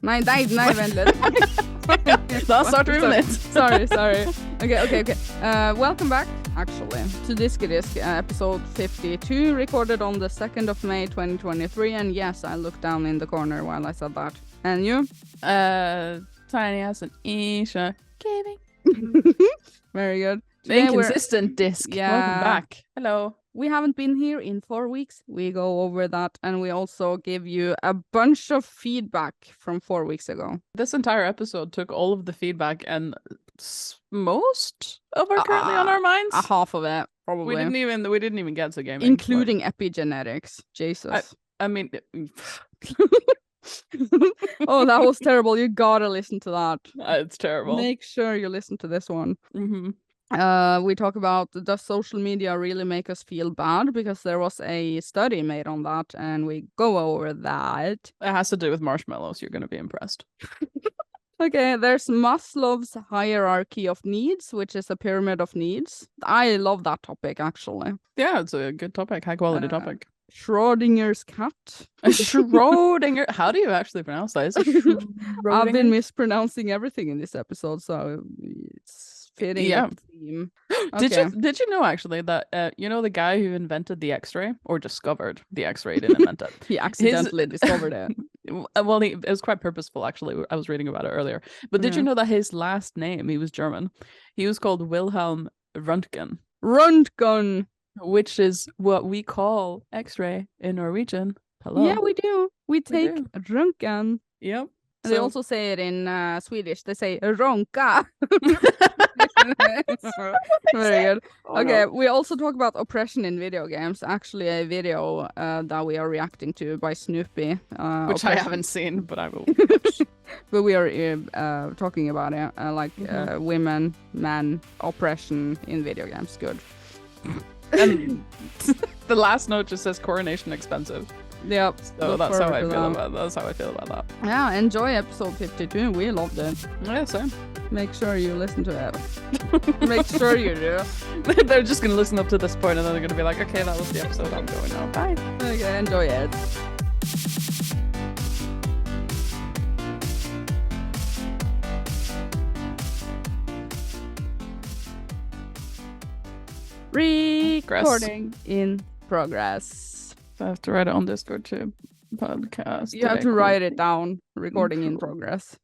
Nej, vent litt. Da starter vi med nytt. Sorry. Okay. Welcome back, actually, to Diskydisk, episode 52, recorded on the 2nd of May 2023. And yes, I looked down in the corner while I said that. And you? Tiny as an Isha. Gaming. Very good. The inconsistent disc. Yeah. Welcome back. Hello. We haven't been here in 4 weeks. We go over that, and we also give you a bunch of feedback from 4 weeks ago. This entire episode took all of the feedback and most of our currently on our minds. Half of it, probably. We didn't even get to gaming, including epigenetics. Jesus. I mean. Oh, that was terrible. You gotta listen to that. It's terrible. Make sure you listen to this one. Mm-hmm. We talk about, does social media really make us feel bad? Because there was a study made on that, and we go over that. It has to do with marshmallows. You're going to be impressed. Okay, there's Maslow's hierarchy of needs, which is a pyramid of needs. I love that topic, actually. Yeah, it's a good topic. High quality topic. Schrodinger's cat. Schrodinger. How do you actually pronounce that? Is it I've been mispronouncing everything in this episode, so it's fitting the theme. Okay. Did you know actually that you know the guy who invented the X-ray, or discovered the X-ray, didn't invent it. He accidentally discovered it. Well, it was quite purposeful actually. I was reading about it earlier. But did you know that his last name, he was German, he was called Wilhelm Röntgen. Röntgen, which is what we call X-ray in Norwegian. Hello. Yeah, we do. We take Röntgen. Yep. They also say it in Swedish. They say ronka. Very good. Okay, we also talk about oppression in video games. Actually, a video that we are reacting to by Sunpi. Which I haven't seen, but I will. But we are talking about it, women, men, oppression in video games. Good. And the last note just says coronation expensive. Yep. So that's how I feel about that. Yeah, enjoy episode 52. We loved it. Yeah, same. Make sure you listen to it. Make sure you do. They're just gonna listen up to this point and then they're gonna be like, okay, that was the episode, I'm going now. Bye. Okay, enjoy it. Recording in progress. I have to write it on Discord too. Podcast. You have to write it down. Recording in progress.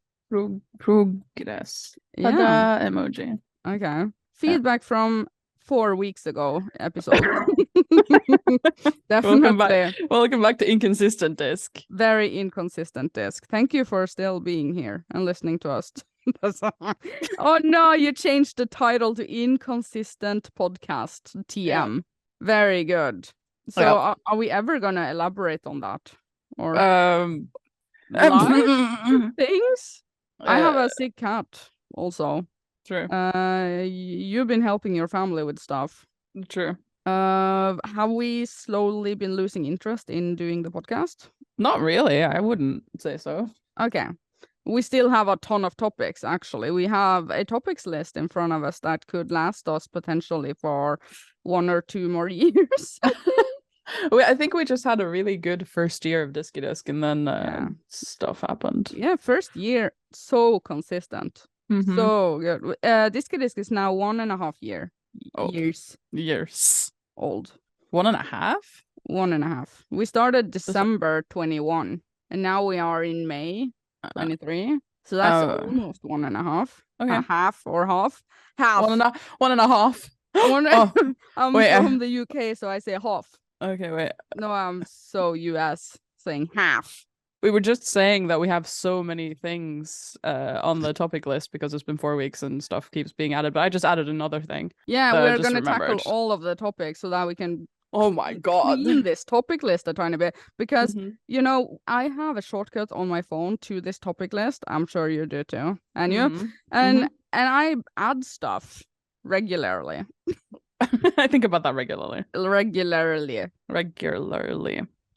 Progress. Yeah. Emoji. Okay. Feedback from 4 weeks ago episode. Definitely. Welcome back to Inconsistent Disc. Very inconsistent disc. Thank you for still being here and listening to us. Oh no, you changed the title to Inconsistent Podcast TM. Yeah. Very good. So are we ever gonna elaborate on that? Or things? I have a sick cat also. True. You've been helping your family with stuff. True. Have we slowly been losing interest in doing the podcast? Not really. I wouldn't say so. Okay. We still have a ton of topics, actually. We have a topics list in front of us that could last us potentially for 1 or 2 more years. I think we just had a really good first year of Diskydisk, and then stuff happened. Yeah, first year, so consistent. Mm-hmm. So good. Diskydisk is now 1.5 years old. 1.5? 1.5. We started December 21, and now we are in May 23. So that's almost 1.5. Okay. A half or half. Half. 1.5. I'm from the UK, so I say half. Okay, wait. No, I'm so US saying half. We were just saying that we have so many things on the topic list because it's been 4 weeks and stuff keeps being added, but I just added another thing. Yeah, we're going to tackle all of the topics so that we can clean this topic list a tiny bit. Because, you know, I have a shortcut on my phone to this topic list. I'm sure you do too. And you? And I add stuff regularly. I think about that regularly.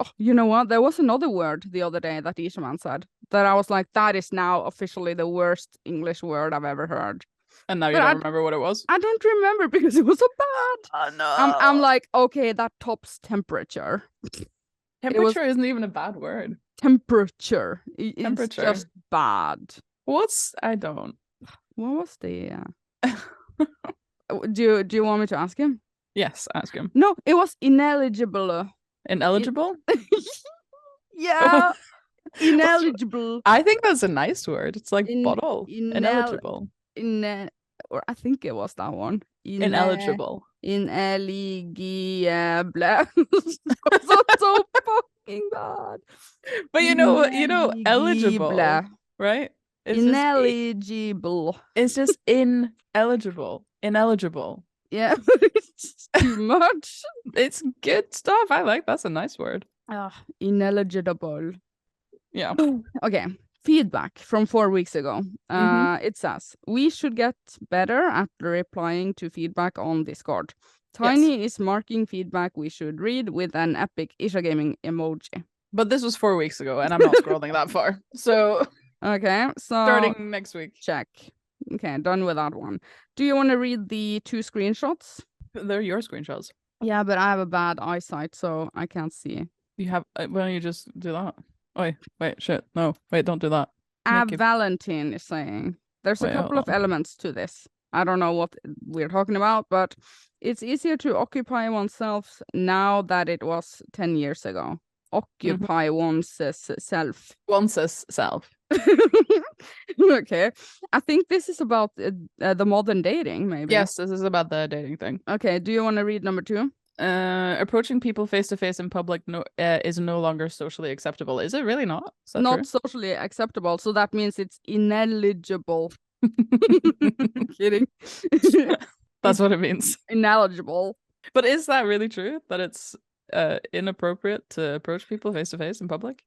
Oh, you know what? There was another word the other day that Ishaman said that I was like, that is now officially the worst English word I've ever heard. And now you don't remember what it was? I don't remember because it was so bad. Oh, no. I'm like, okay, that tops temperature. Temperature isn't even a bad word. Temperature. It's just bad. I don't. What was the? Do you want me to ask him? Yes, ask him. No, it was ineligible. Ineligible? Yeah, ineligible. I think that's a nice word. It's like bottle. Ineligible. Or I think it was that one. Ineligible. Ineligible. so fucking bad. But you know, eligible, right? Ineligible. It's just ineligible. Ineligible. Yeah, it's too much. It's good stuff. I like that's a nice word. Ineligible. Yeah. Okay. Feedback from 4 weeks ago. It says, we should get better at replying to feedback on Discord. Tiny is marking feedback we should read with an epic Isha Gaming emoji. But this was 4 weeks ago, and I'm not scrolling that far. So okay, so starting next week. Check. Okay, done with that one. Do you want to read the 2 screenshots? They're your screenshots. Yeah, but I have a bad eyesight, so I can't see. You have. Why don't you just do that? Wait, shit. No, wait, don't do that. Valentine is saying there's a couple of elements to this. I don't know what we're talking about, but it's easier to occupy oneself now that it was 10 years ago. Occupy one's self. One's self. Okay. I think this is about the modern dating, maybe. Yes, this is about the dating thing. Okay, do you want to read number 2? Approaching people face to face in public is no longer socially acceptable. Is it really not? Not true? Socially acceptable, so that means it's ineligible. Kidding. That's what it means. Ineligible. But is that really true? That it's inappropriate to approach people face to face in public?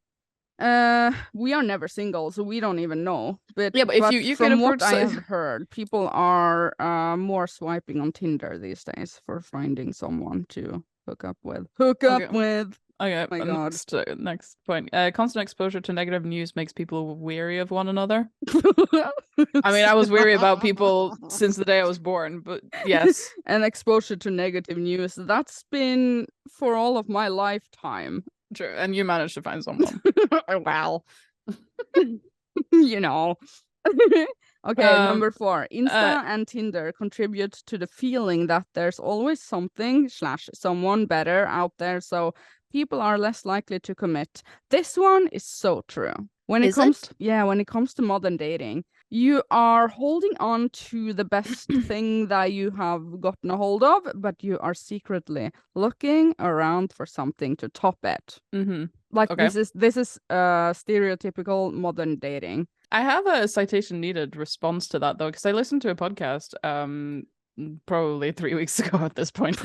We are never single, so we don't even know. But yeah, but if you from what I have heard, people are more swiping on Tinder these days for finding someone to hook up with. Okay, my God. Next point. Constant exposure to negative news makes people weary of one another. I mean, I was weary about people since the day I was born, but yes. And exposure to negative news, that's been for all of my lifetime. True, and you managed to find someone. Well, you know. Okay, number 4. Insta and Tinder contribute to the feeling that there's always something / someone better out there, so people are less likely to commit. This one is so true. When it comes to modern dating, you are holding on to the best thing that you have gotten a hold of, but you are secretly looking around for something to top it. Like this is stereotypical modern dating. I have a citation needed response to that though, because I listened to a podcast probably 3 weeks ago at this point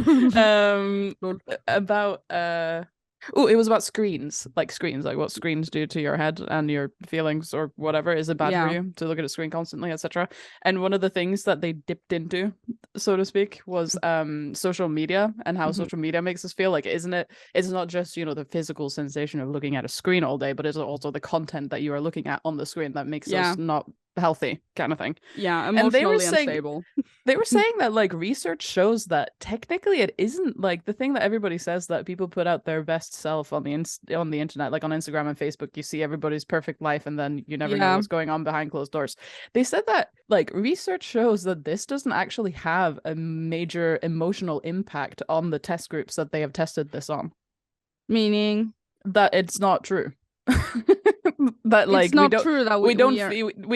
about it was about screens, like what screens do to your head and your feelings or whatever. Is it bad for you to look at a screen constantly, etc.? And one of the things that they dipped into, so to speak, was social media and how social media makes us feel. Like, it's not just, the physical sensation of looking at a screen all day, but it's also the content that you are looking at on the screen that makes us not healthy, kind of thing. Yeah, emotionally unstable. They were saying that like research shows that technically it isn't like the thing that everybody says, that people put out their best self on the internet, like on Instagram and Facebook. You see everybody's perfect life and then you never know what's going on behind closed doors. They said that like research shows that this doesn't actually have a major emotional impact on the test groups that they have tested this on. Meaning that it's not true. That like it's not true that we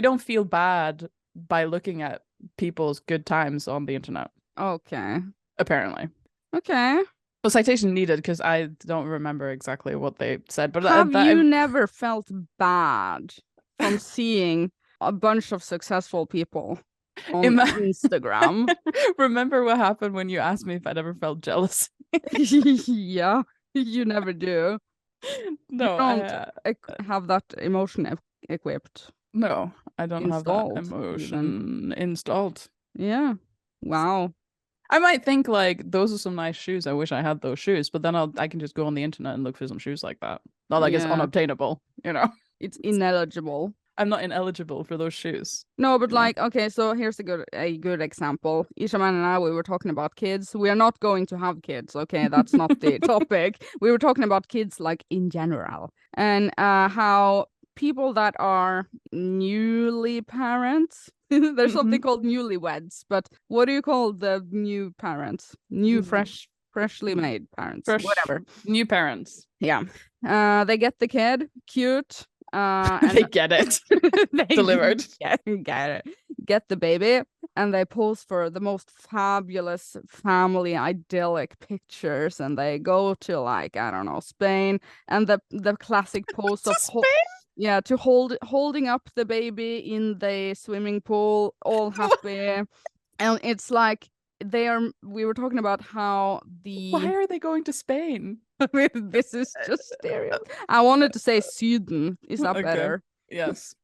don't feel bad by looking at people's good times on the internet. Okay. Apparently. Okay. Well, citation needed because I don't remember exactly what they said. But have you never felt bad from seeing a bunch of successful people on Instagram? Remember what happened when you asked me if I'd ever felt jealous? Yeah, you never do. No, you don't have that emotion equipped. No, I don't have that emotion installed. Yeah. Wow. I might think like those are some nice shoes. I wish I had those shoes, but then I can just go on the internet and look for some shoes like that. Not like it's unobtainable, It's ineligible. I'm not ineligible for those shoes. No, but like, okay, so here's a good example. Ishaman and I, we were talking about kids. We are not going to have kids, okay? That's not the topic. We were talking about kids like in general and how people that are newly parents. There's something called newlyweds, but what do you call the new parents? New freshly made parents. Whatever. New parents. Yeah. They get the kid, cute. And they get it. They delivered. Get the baby, and they pose for the most fabulous family idyllic pictures, and they go to, like, I don't know, Spain, and the classic pose of holding up the baby in the swimming pool, all happy. And it's like we were talking about how why are they going to Spain? This is just stereo. I wanted to say Sweden. Is that better? Yes.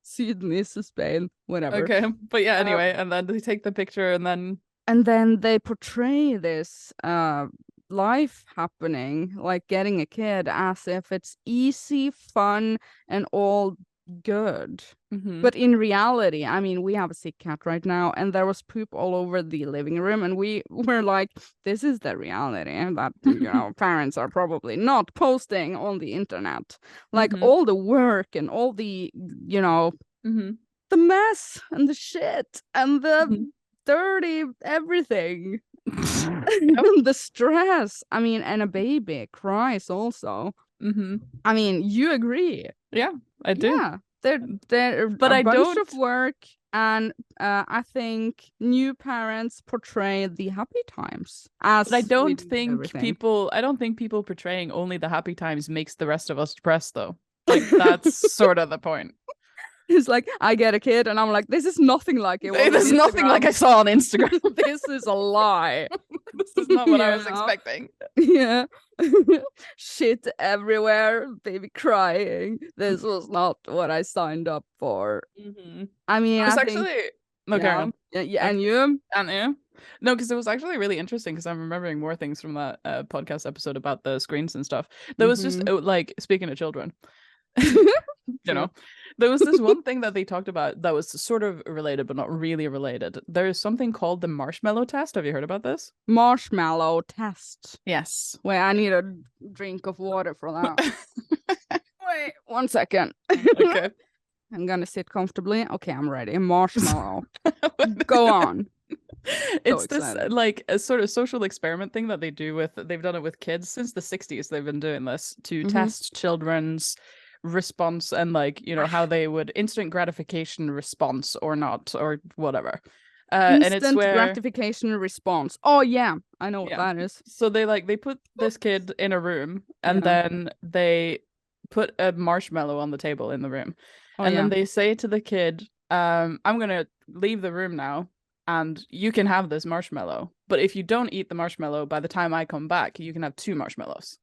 Sweden is Spain, whatever. Okay, but yeah, anyway, and then they take the picture, and then they portray this life happening, like getting a kid, as if it's easy, fun, and all good. But in reality, I mean, we have a sick cat right now, and there was poop all over the living room, and we were like, this is the reality that parents are probably not posting on the internet, like all the work and all the the mess and the shit and the dirty everything. The stress, I mean, and a baby cries also. I mean, you agree? Yeah, I do. Yeah, they're but a bunch of work, and I think new parents portray the happy times. But I don't think people portraying only the happy times makes the rest of us depressed, though. Like, that's sort of the point. It's like, I get a kid, and I'm like, this is nothing like it. This is nothing like I saw on Instagram. This is a lie. This is not what I was expecting. Yeah. Shit everywhere, baby crying. This was not what I signed up for. I mean, it's actually... Okay. Yeah, and you? No, because it was actually really interesting, because I'm remembering more things from that podcast episode about the screens and stuff. There was just, like, speaking of children, there was this one thing that they talked about that was sort of related but not really related. There's something called the marshmallow test. Have you heard about this? Marshmallow test. Yes. Wait, I need a drink of water for that. Wait 1 second. Okay. I'm gonna sit comfortably. Okay, I'm ready. Marshmallow. Go on. It's this like a sort of social experiment thing that they've done it with kids since the 60s. They've been doing this to test children's response and, like, how they would instant gratification response or not, or whatever. And it's gratification response. Oh yeah, I know what that is. So they put this kid in a room, and then they put a marshmallow on the table in the room, and then they say to the kid, I'm gonna leave the room now, and you can have this marshmallow, but if you don't eat the marshmallow by the time I come back, you can have 2 marshmallows.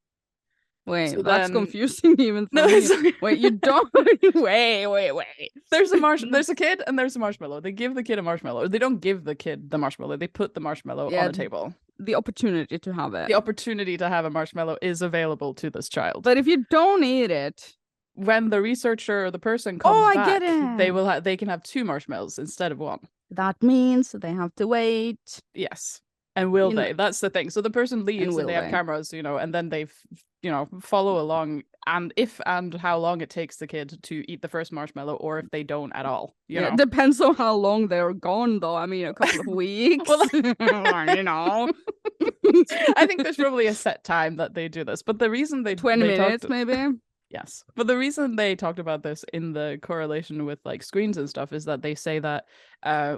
Wait, so that's confusing even for me. Wait, you don't... Wait. There's a kid and there's a marshmallow. They give the kid a marshmallow. They don't give the kid the marshmallow. They put the marshmallow on the table. The opportunity to have it. The opportunity to have a marshmallow is available to this child. But if you don't eat it... When the researcher or the person comes back, I get it. They can have 2 marshmallows instead of 1. That means they have to wait. Yes. And will they? That's the thing. So the person leaves and they have cameras, and then they follow along, and if and how long it takes the kid to eat the first marshmallow, or if they don't at all. It depends on how long they're gone, though. I mean, a couple of weeks. Well, I think there's probably a set time that they do this, but the reason 20 minutes maybe. Yes. But the reason they talked about this in the correlation with, like, screens and stuff is that they say that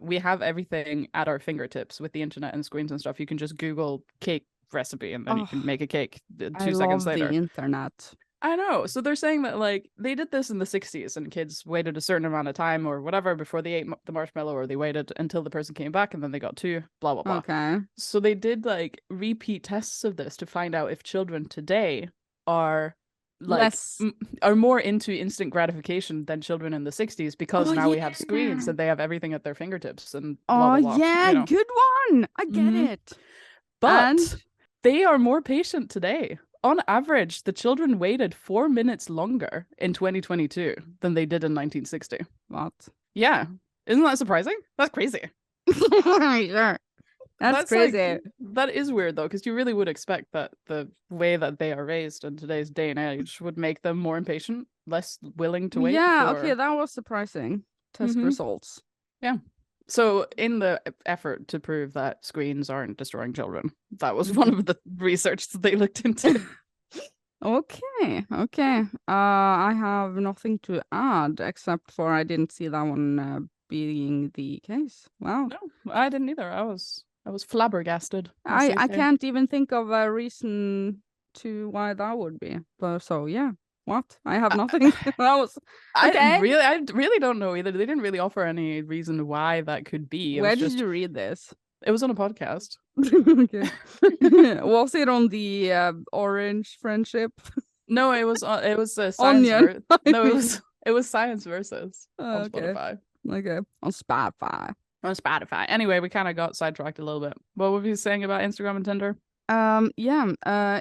we have everything at our fingertips with the internet and screens and stuff. You can just Google cake recipe and then you can make a cake 2 seconds later. The internet. I know. So they're saying that, like, they did this in the 60s and kids waited a certain amount of time or whatever before they ate the marshmallow, or they waited until the person came back and then they got 2, blah, blah, blah. Okay. So they did, like, repeat tests of this to find out if children today are... are more into instant gratification than children in the 60s, because now we have screens and they have everything at their fingertips and blah, blah, blah, good one. I get it. But they are more patient today. On average, the children waited 4 minutes longer in 2022 than they did in 1960. What? Yeah. Isn't that surprising? That's crazy. Sure. That's crazy. Like, that is weird though, because you really would expect that the way that they are raised in today's day and age would make them more impatient, less willing to wait. Okay, that was surprising. Test results. Yeah. So in the effort to prove that screens aren't destroying children, that was one of the research that they looked into. Okay. I have nothing to add except for I didn't see that one being the case. Wow. No, I didn't either. I was flabbergasted. I can't even think of a reason to why that would be. But so yeah. What? I have nothing. That was okay. I really don't know either. They didn't really offer any reason why that could be. Where did you read this? It was on a podcast. Okay. Was it on the Orange Friendship? No, it was science. It was Science Versus on Spotify. Okay, on Spotify. On Spotify. Anyway, we kind of got sidetracked a little bit. What were you saying about Instagram and Tinder?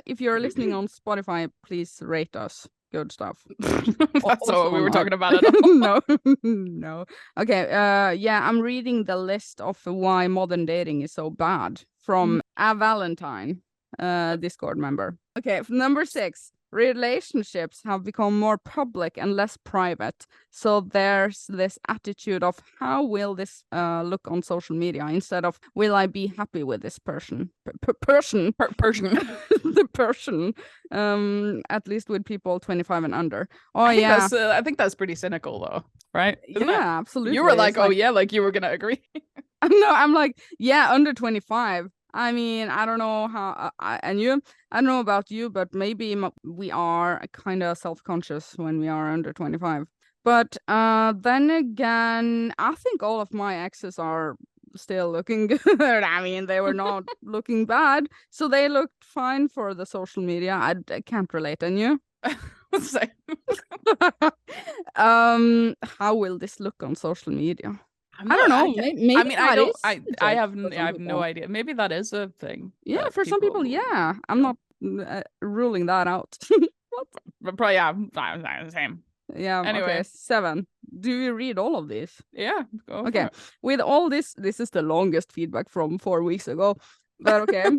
If you're listening on Spotify, please rate us. Good stuff. That's not what we were talking about at all. No. Okay. I'm reading the list of why modern dating is so bad from a Valentine, Discord member. Okay, number 6. Relationships have become more public and less private. So there's this attitude of how will this look on social media instead of will I be happy with this person? Person. The person. At least with people 25 and under. I think that's pretty cynical though, right? Isn't it? Absolutely. You were like, like you were gonna agree. No, I'm like, under 25. I mean, I don't know how, I don't know about you, but maybe we are kind of self-conscious when we are under 25. But then again, I think all of my exes are still looking good. I mean, they were not looking bad, so they looked fine for the social media. I can't relate, and you? How will this look on social media? I don't know. Maybe I have no idea. Maybe that is a thing. Yeah, for some people, yeah. I'm not ruling that out. But probably, same. Yeah. Anyway, okay, 7. Do you read all of these? Yeah. Okay. With all this is the longest feedback from 4 weeks ago. But okay,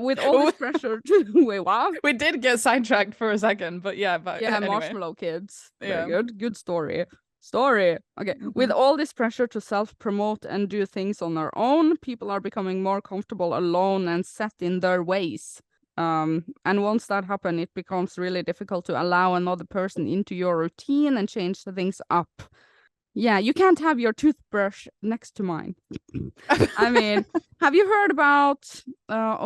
with all this pressure to wait, wow, we did get sidetracked for a second, but anyway. Marshmallow kids. Very good story. Okay, with all this pressure to self-promote and do things on their own, people are becoming more comfortable alone and set in their ways. And once that happens, it becomes really difficult to allow another person into your routine and change the things up. Yeah, you can't have your toothbrush next to mine. I mean, have you heard about,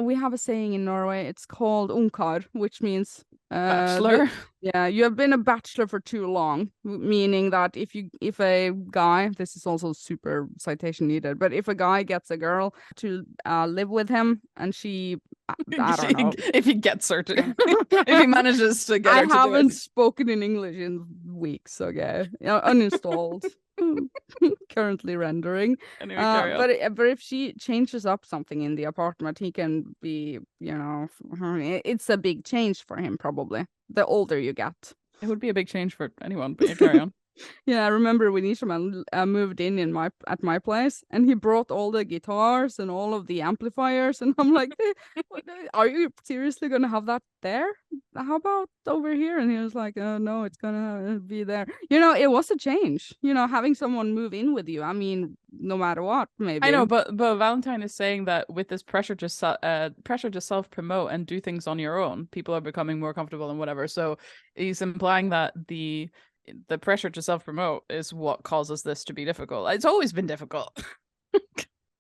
we have a saying in Norway, it's called ungkar, which means bachelor. You have been a bachelor for too long, meaning that if a guy, this is also super citation needed, but if a guy gets a girl to live with him and she, I don't know. If he gets her to, if he manages to get her to I haven't spoken in English in weeks, okay? Uninstalled. Currently rendering. Anyway, but if she changes up something in the apartment, he can be, it's a big change for him probably. The older you get, it would be a big change for anyone. But carry on. Yeah, I remember when Ishaman moved in at my place, and he brought all the guitars and all of the amplifiers, and I'm like, "Are you seriously gonna have that there? How about over here?" And he was like, "No, it's gonna be there." It was a change. Having someone move in with you. I mean, no matter what, maybe. I know, but Valentine is saying that with this pressure to self promote and do things on your own, people are becoming more comfortable and whatever. So he's implying that the pressure to self-promote is what causes this to be difficult. It's always been difficult,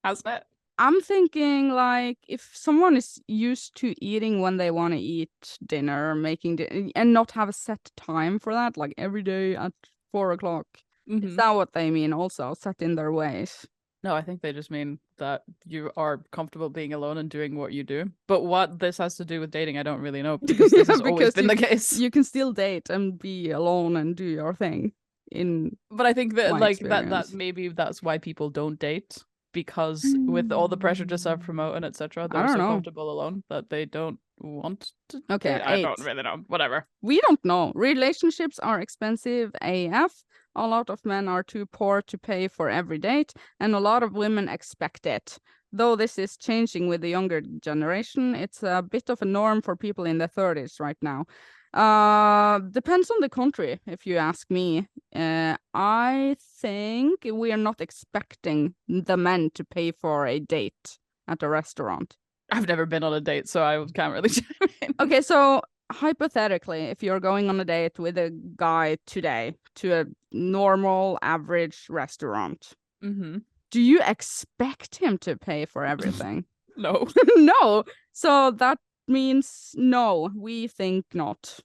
hasn't it? I'm thinking, like, if someone is used to eating when they want to eat dinner, and not have a set time for that, like every day at 4:00, is that what they mean also, set in their ways? No, I think they just mean that you are comfortable being alone and doing what you do. But what this has to do with dating, I don't really know, because this has always been the case. You can still date and be alone and do your thing. But I think that that maybe that's why people don't date. because with all the pressure to self-promote and etc., they're so comfortable alone that they don't want to. Okay, I don't really know. Whatever. We don't know. Relationships are expensive AF. A lot of men are too poor to pay for every date, and a lot of women expect it. Though this is changing with the younger generation, it's a bit of a norm for people in their 30s right now. Depends on the country, if you ask me. I think we are not expecting the men to pay for a date at a restaurant. I've never been on a date, so I can't really chime in. Okay, so hypothetically, if you're going on a date with a guy today to a normal, average restaurant, do you expect him to pay for everything? No. No. So that means no, we think not.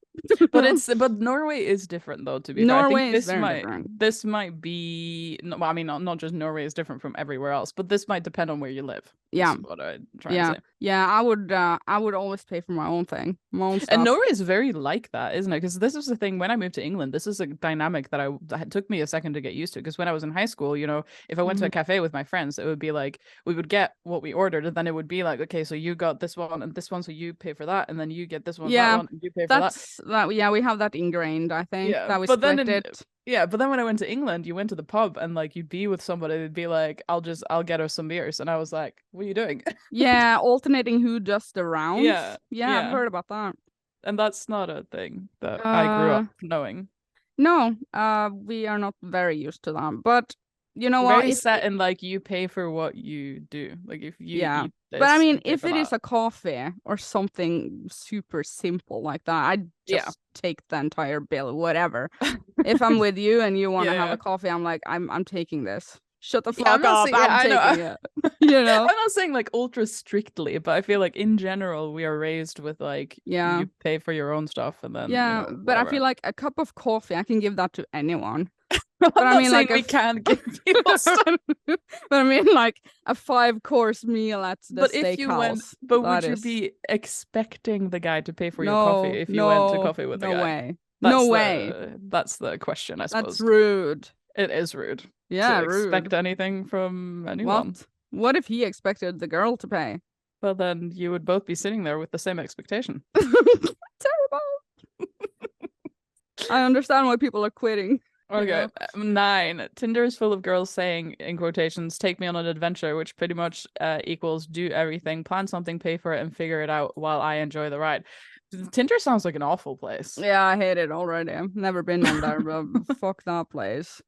but Norway is different though, to be fair. I think this might be I mean not just Norway is different from everywhere else, but this might depend on where you live. Yeah. Is what I'm trying to say. Yeah, I would always pay for my own thing, my own stuff. And Norway is very like that, isn't it? Because this is the thing, when I moved to England, this is a dynamic that it took me a second to get used to. Because when I was in high school, you know, if I went to a cafe with my friends, it would be like we would get what we ordered, and then it would be like, okay, so you got this one and this one, so you pay for that, and then you get this one, that one, and you pay for that. Yeah, we have that ingrained, I think. Yeah, that we split it. Yeah, but then when I went to England, you went to the pub and like you'd be with somebody, they'd be like, I'll get her some beers. And I was like, what are you doing? Yeah, alternating who does the rounds. Yeah, I've heard about that. And that's not a thing that I grew up knowing. No, we are not very used to that. But you know what? Very set in like you pay for what you do. Like if you eat this, but I mean, if it is a coffee or something super simple like that, I'd just take the entire bill, whatever. If I'm with you and you want to have a coffee, I'm like, I'm taking this. Shut the fuck up. I'm taking it. You know? I'm not saying like ultra strictly, but I feel like in general we are raised with like you pay for your own stuff and then but I feel like a cup of coffee, I can give that to anyone. But I mean, like we can't give people stuff. But I mean, like a 5-course meal at the steakhouse. Would you be expecting the guy to pay for your coffee if you went to coffee with the guy? No way. That's the question, I suppose. That's rude. It is rude. Yeah, to expect anything from anyone. What if he expected the girl to pay? Well, then you would both be sitting there with the same expectation. Terrible. I understand why people are quitting. Okay, 9. Tinder is full of girls saying, in quotations, take me on an adventure, which pretty much equals do everything, plan something, pay for it, and figure it out while I enjoy the ride. Tinder sounds like an awful place. Yeah, I hate it already. I've never been on there, but fuck that place.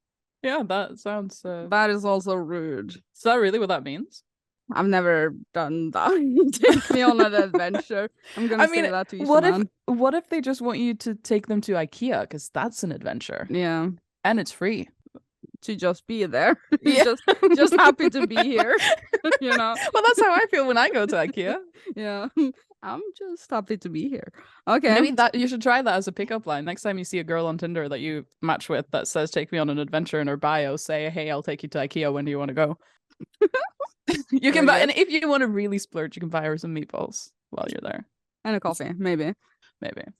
Yeah, that sounds... That is also rude. Is that really what that means? I've never done that. Take me on an adventure. I'm gonna say that to you. What if they just want you to take them to IKEA? Because that's an adventure. Yeah. And it's free. To just be there. just happy to be here. You know? Well, that's how I feel when I go to IKEA. Yeah. I'm just happy to be here. Okay. Maybe you should try that as a pickup line. Next time you see a girl on Tinder that you match with that says take me on an adventure in her bio, say, hey, I'll take you to IKEA. When do you want to go? You can buy, and if you want to really splurge, you can buy her some meatballs while you're there. And a coffee, maybe.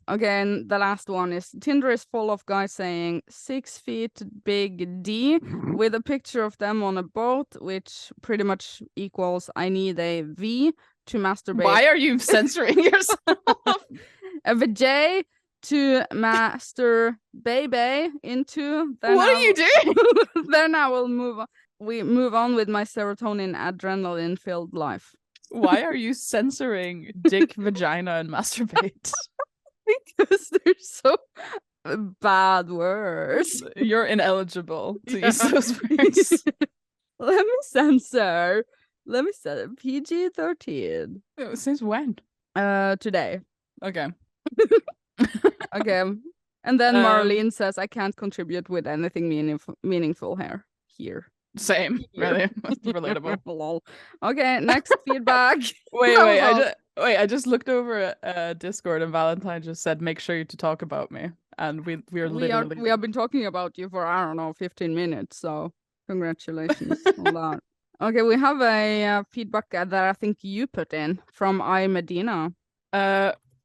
Okay, and the last one is Tinder is full of guys saying 6 feet big D with a picture of them on a boat, which pretty much equals I need a V to masturbate. Why are you censoring yourself? A J to master baby into. What are you doing? Then I will move on. We move on with my serotonin adrenaline filled life. Why are you censoring dick, vagina, and masturbate? Because they're so bad words. You're ineligible to use those words. Let me censor PG-13. Since when? Today. Okay. Okay. And then Marlene says, I can't contribute with anything meaningful here. Same. Really. Relatable. Lol. Okay, next feedback. Wait, I just looked over at Discord and Valentine just said, make sure to talk about me. And we have been talking about you for, I don't know, 15 minutes. So congratulations on that. Okay, we have a feedback that I think you put in from I Medina.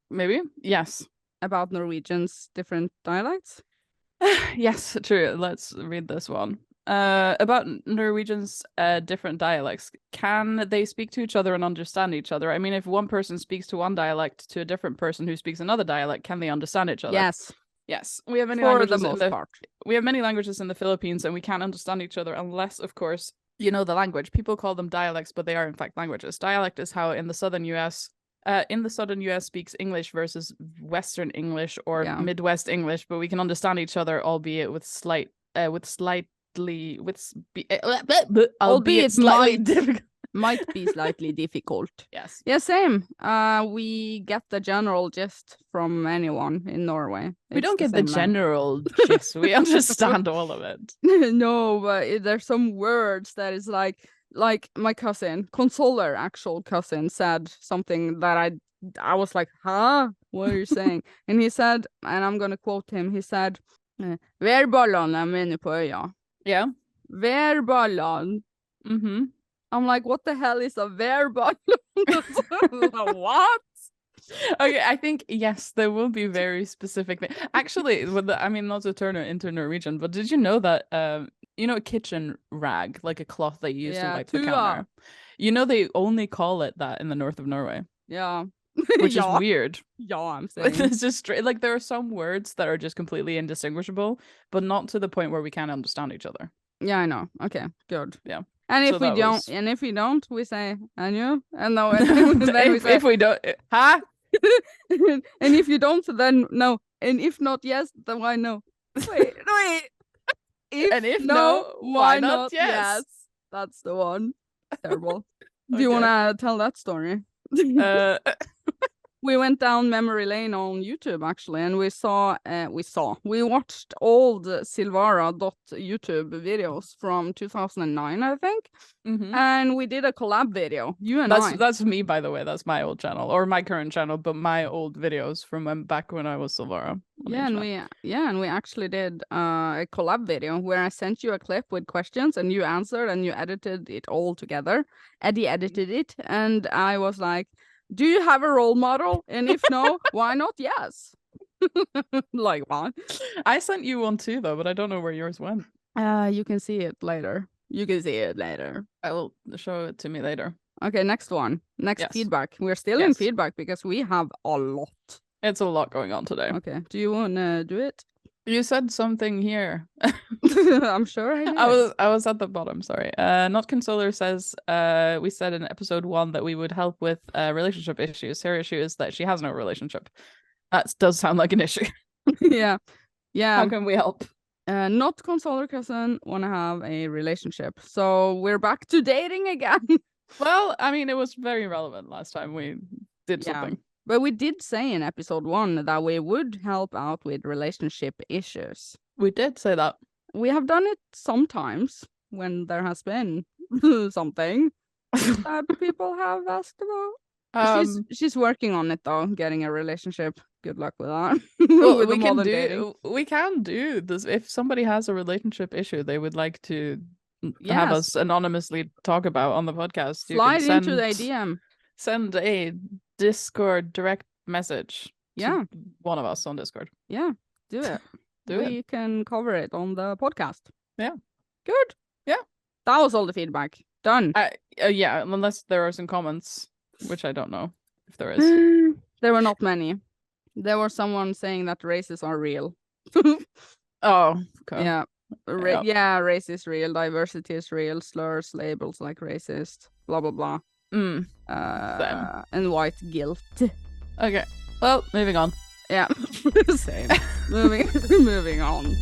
Maybe? Yes. About Norwegians' different dialects? Yes, true. Let's read this one. About Norwegians' different dialects. Can they speak to each other and understand each other? I mean, if one person speaks to one dialect to a different person who speaks another dialect, can they understand each other? Yes. Yes. We have many For languages the most part. We have many languages in the Philippines, and we can't understand each other unless, of course, you know the language. People call them dialects, but they are in fact languages. Dialect is how in the southern US speaks English versus Western English or Midwest English, but we can understand each other, albeit with slightly albeit slightly difficult. Might be slightly difficult. Yes. Yeah, same. We get the general gist from anyone in Norway. We don't get the general gist. We understand all of it. No, but there's some words that is like my cousin, consoler, actual cousin, said something that I was like, huh? What are you saying? And he said, and I'm gonna quote him, he said, Værballene er mine på øya. Yeah. Værballene. Mm-hmm. I'm like, what the hell is a værballon? What? Okay, I think, yes, there will be very specific things. Actually, not to turn it into Norwegian, but did you know that, you know, a kitchen rag, like a cloth that you use to wipe the counter? You know, they only call it that in the north of Norway. Yeah. Which is weird. Yeah, I'm saying. It's just straight, like, there are some words that are just completely indistinguishable, but not to the point where we can't understand each other. Yeah, I know. Okay, good. Yeah. And if we don't, we say "Anju," and no. And then we say, if we don't, huh? And if you don't, then no. And if not, yes, then why no? Wait. If no, why not? Yes. That's the one. Terrible. Do you want to tell that story? We went down memory lane on YouTube actually, and we watched old Silvara.youtube videos from 2009, I think. Mm-hmm. And we did a collab video. That's me, by the way. That's my old channel, or my current channel, but my old videos from back when I was Silvara. And we actually did a collab video where I sent you a clip with questions and you answered and you edited it all together. Eddie edited it, and I was like, do you have a role model? And if no, why not? Yes. Like what? I sent you one too, though, but I don't know where yours went. You can see it later. I will show it to me later. Okay, next one. Feedback. We're still in feedback because we have a lot. It's a lot going on today. Okay. Do you want to do it? You said something here. I'm sure I did. I was at the bottom, sorry. Not Consoler says we said in episode 1 that we would help with relationship issues. Her issue is that she has no relationship. That does sound like an issue. Yeah. How can we help? Not Consoler cousin want to have a relationship. So we're back to dating again. Well, I mean, it was very relevant last time we did something. But we did say in episode 1 that we would help out with relationship issues. We did say that. We have done it sometimes when there has been something that people have asked about. She's working on it though, getting a relationship. Good luck with that. Well, we can do this. If somebody has a relationship issue they would like to have us anonymously talk about on the podcast, slide into the DM. Send a Discord direct message to one of us on Discord. Yeah, do it. We can cover it on the podcast. Yeah. Good. Yeah. That was all the feedback. Done. Yeah, unless there are some comments, which I don't know if there is. There were not many. There was someone saying that races are real. Oh, okay. Yeah. Race is real. Diversity is real. Slurs, labels like racist. Blah, blah, blah. And white guilt. Okay. Well, moving on. Yeah. Same. Moving on.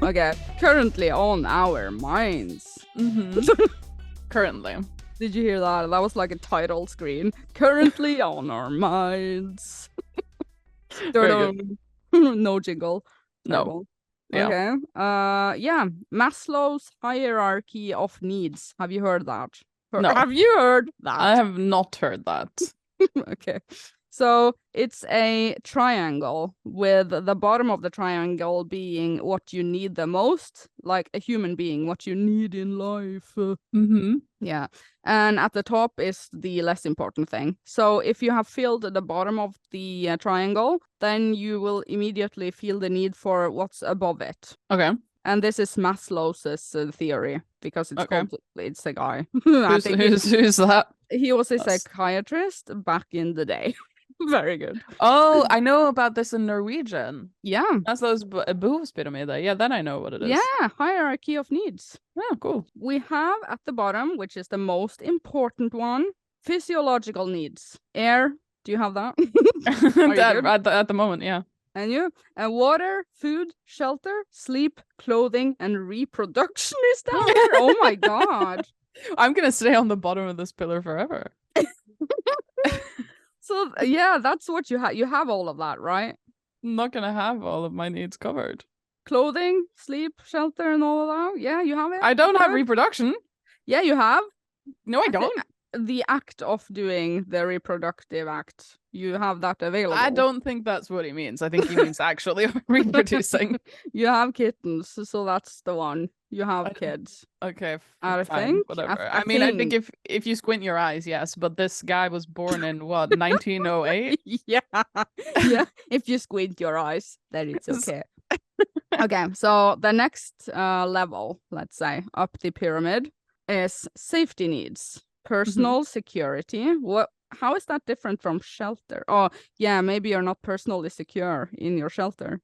Okay. Currently on our minds. Mm-hmm. Currently. Did you hear that? That was like a title screen. Currently on our minds. No jingle. No. Yeah. Okay. Maslow's hierarchy of needs. Have you heard that? No. Have you heard that? I have not heard that. Okay. So it's a triangle with the bottom of the triangle being what you need the most, like a human being, what you need in life. Mm-hmm. Yeah. And at the top is the less important thing. So if you have filled the bottom of the triangle, then you will immediately feel the need for what's above it. Okay. And this is Maslow's theory, because it's a guy. Who's that? He was a psychiatrist back in the day. Very good. Oh, I know about this in Norwegian. Yeah. Maslow's behovspyramid. Yeah, then I know what it is. Yeah, hierarchy of needs. Oh, cool. We have at the bottom, which is the most important one, physiological needs. Air, do you have that? At the moment, yeah. And you? And water, food, shelter, sleep, clothing, and reproduction is down there. Oh my god. I'm gonna stay on the bottom of this pillar forever. So yeah, that's what you have. You have all of that, right? I'm not gonna have all of my needs covered. Clothing, sleep, shelter, and all of that. Yeah, you have it. I don't have reproduction. Yeah, you have. No, I don't. The act of doing the reproductive act, you have that available. I don't think that's what he means. I think he means actually reproducing. You have kittens, so that's the one. You have kids. Okay, I think whatever. I think if you squint your eyes, yes. But this guy was born in what, 1908? Yeah. If you squint your eyes, then it's okay. Okay, so the next level, let's say, up the pyramid, is safety needs. Personal security. How is that different from shelter? Oh, yeah, maybe you're not personally secure in your shelter.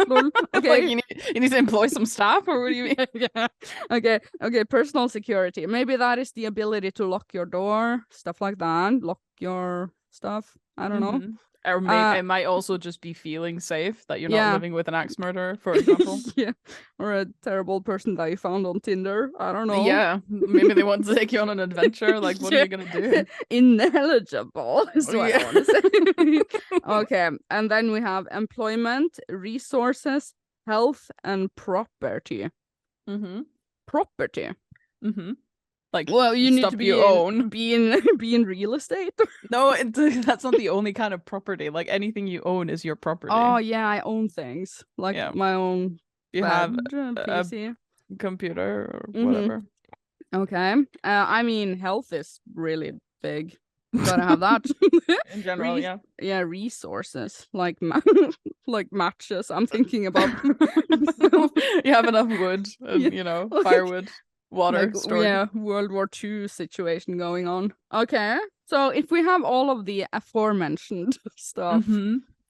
Okay. Like you need to employ some staff, or what do you mean? Yeah. Okay, personal security. Maybe that is the ability to lock your door, stuff like that. Lock your stuff. I don't know. Or maybe it might also just be feeling safe that you're not living with an axe murderer, for example. Yeah, or a terrible person that you found on Tinder. I don't know. Yeah, maybe they want to take you on an adventure. Like, what are you gonna do? Ineligible is what I want to say. Okay, and then we have employment, resources, health, and property. Property. Like, well, you need to be in real estate. No, that's not the only kind of property. Like, anything you own is your property. Oh yeah, I own things like my own. You have PC, computer, or whatever. Okay. I mean, health is really big. Gotta have that. In general, yeah. Yeah, resources like like matches. I'm thinking about. You have enough wood, and, firewood. Water, storage. Yeah, World War II situation going on. Okay, so if we have all of the aforementioned stuff,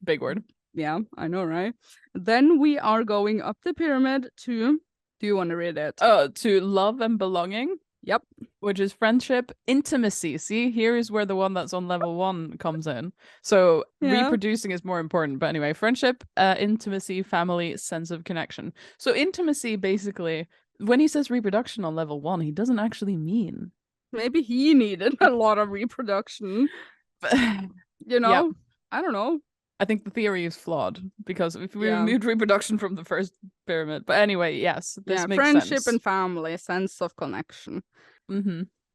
big word. Yeah, I know, right? Then we are going up the pyramid to. Do you want to read it? To love and belonging. Yep. Which is friendship, intimacy. See, here is where the one that's on level 1 comes in. So reproducing is more important. But anyway, friendship, intimacy, family, sense of connection. So intimacy, basically. When he says reproduction on level 1, he doesn't actually mean. Maybe he needed a lot of reproduction. I don't know. I think the theory is flawed because if we removed reproduction from the first pyramid. But anyway, yes, this makes sense. Friendship and family, sense of connection.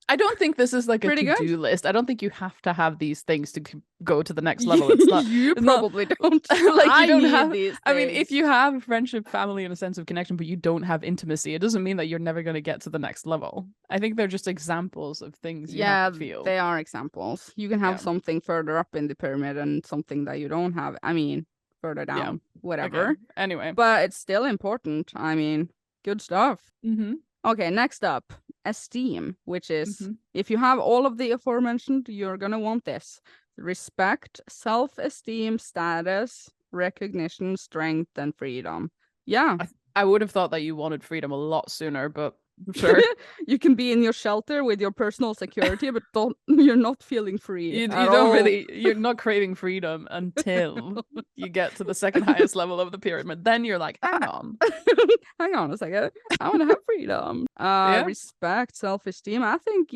I don't think this is like a to-do list. I don't think you have to have these things to go to the next level. It's not. You probably don't. Like you don't have these things. I mean, if you have friendship, family, and a sense of connection, but you don't have intimacy, it doesn't mean that you're never going to get to the next level. I think they're just examples of things you have to feel. They are examples. You can have something further up in the pyramid and something that you don't have. I mean, further down, whatever. Okay. Anyway, but it's still important. I mean, good stuff. Okay, next up, esteem, which is if you have all of the aforementioned, you're gonna want this: respect, self-esteem, status, recognition, strength, and freedom. Yeah, I would have thought that you wanted freedom a lot sooner, but sure. You can be in your shelter with your personal security, but you're not feeling free. You're not craving freedom until you get to the second highest level of the pyramid. Then you're like, hang on. Hang on a second. I want to have freedom. Respect, self-esteem. I think,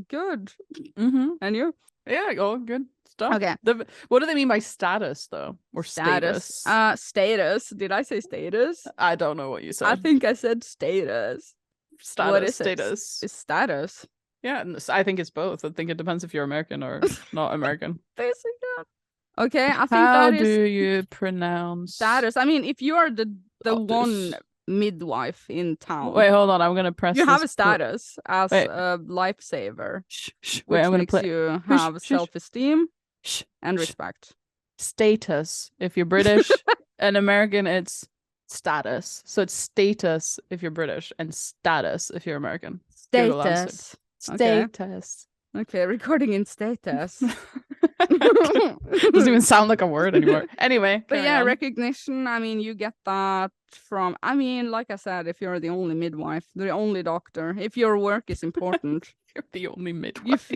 good. And you? Yeah, good stuff. Okay. What do they mean by status, though? Or status? Status. Did I say status? I don't know what you said. I think I said status. Status. What is status? It's status. Yeah, I think it's both. I think it depends if you're American or not American. Okay, I think How do you pronounce status? I mean, if you are the one midwife in town. Wait, hold on. I'm gonna press. You have a this status as a lifesaver, Wait, which I'm gonna makes play. you have self-esteem and Shh. respect. Status. If you're British and American, it's status. So it's status if you're British and status if you're American. Status. Status. Okay, recording in status. Doesn't even sound like a word anymore. Anyway, but yeah, recognition. I mean, you get that from. I mean, like I said, if you're the only midwife, the only doctor, if your work is important, you're the only midwife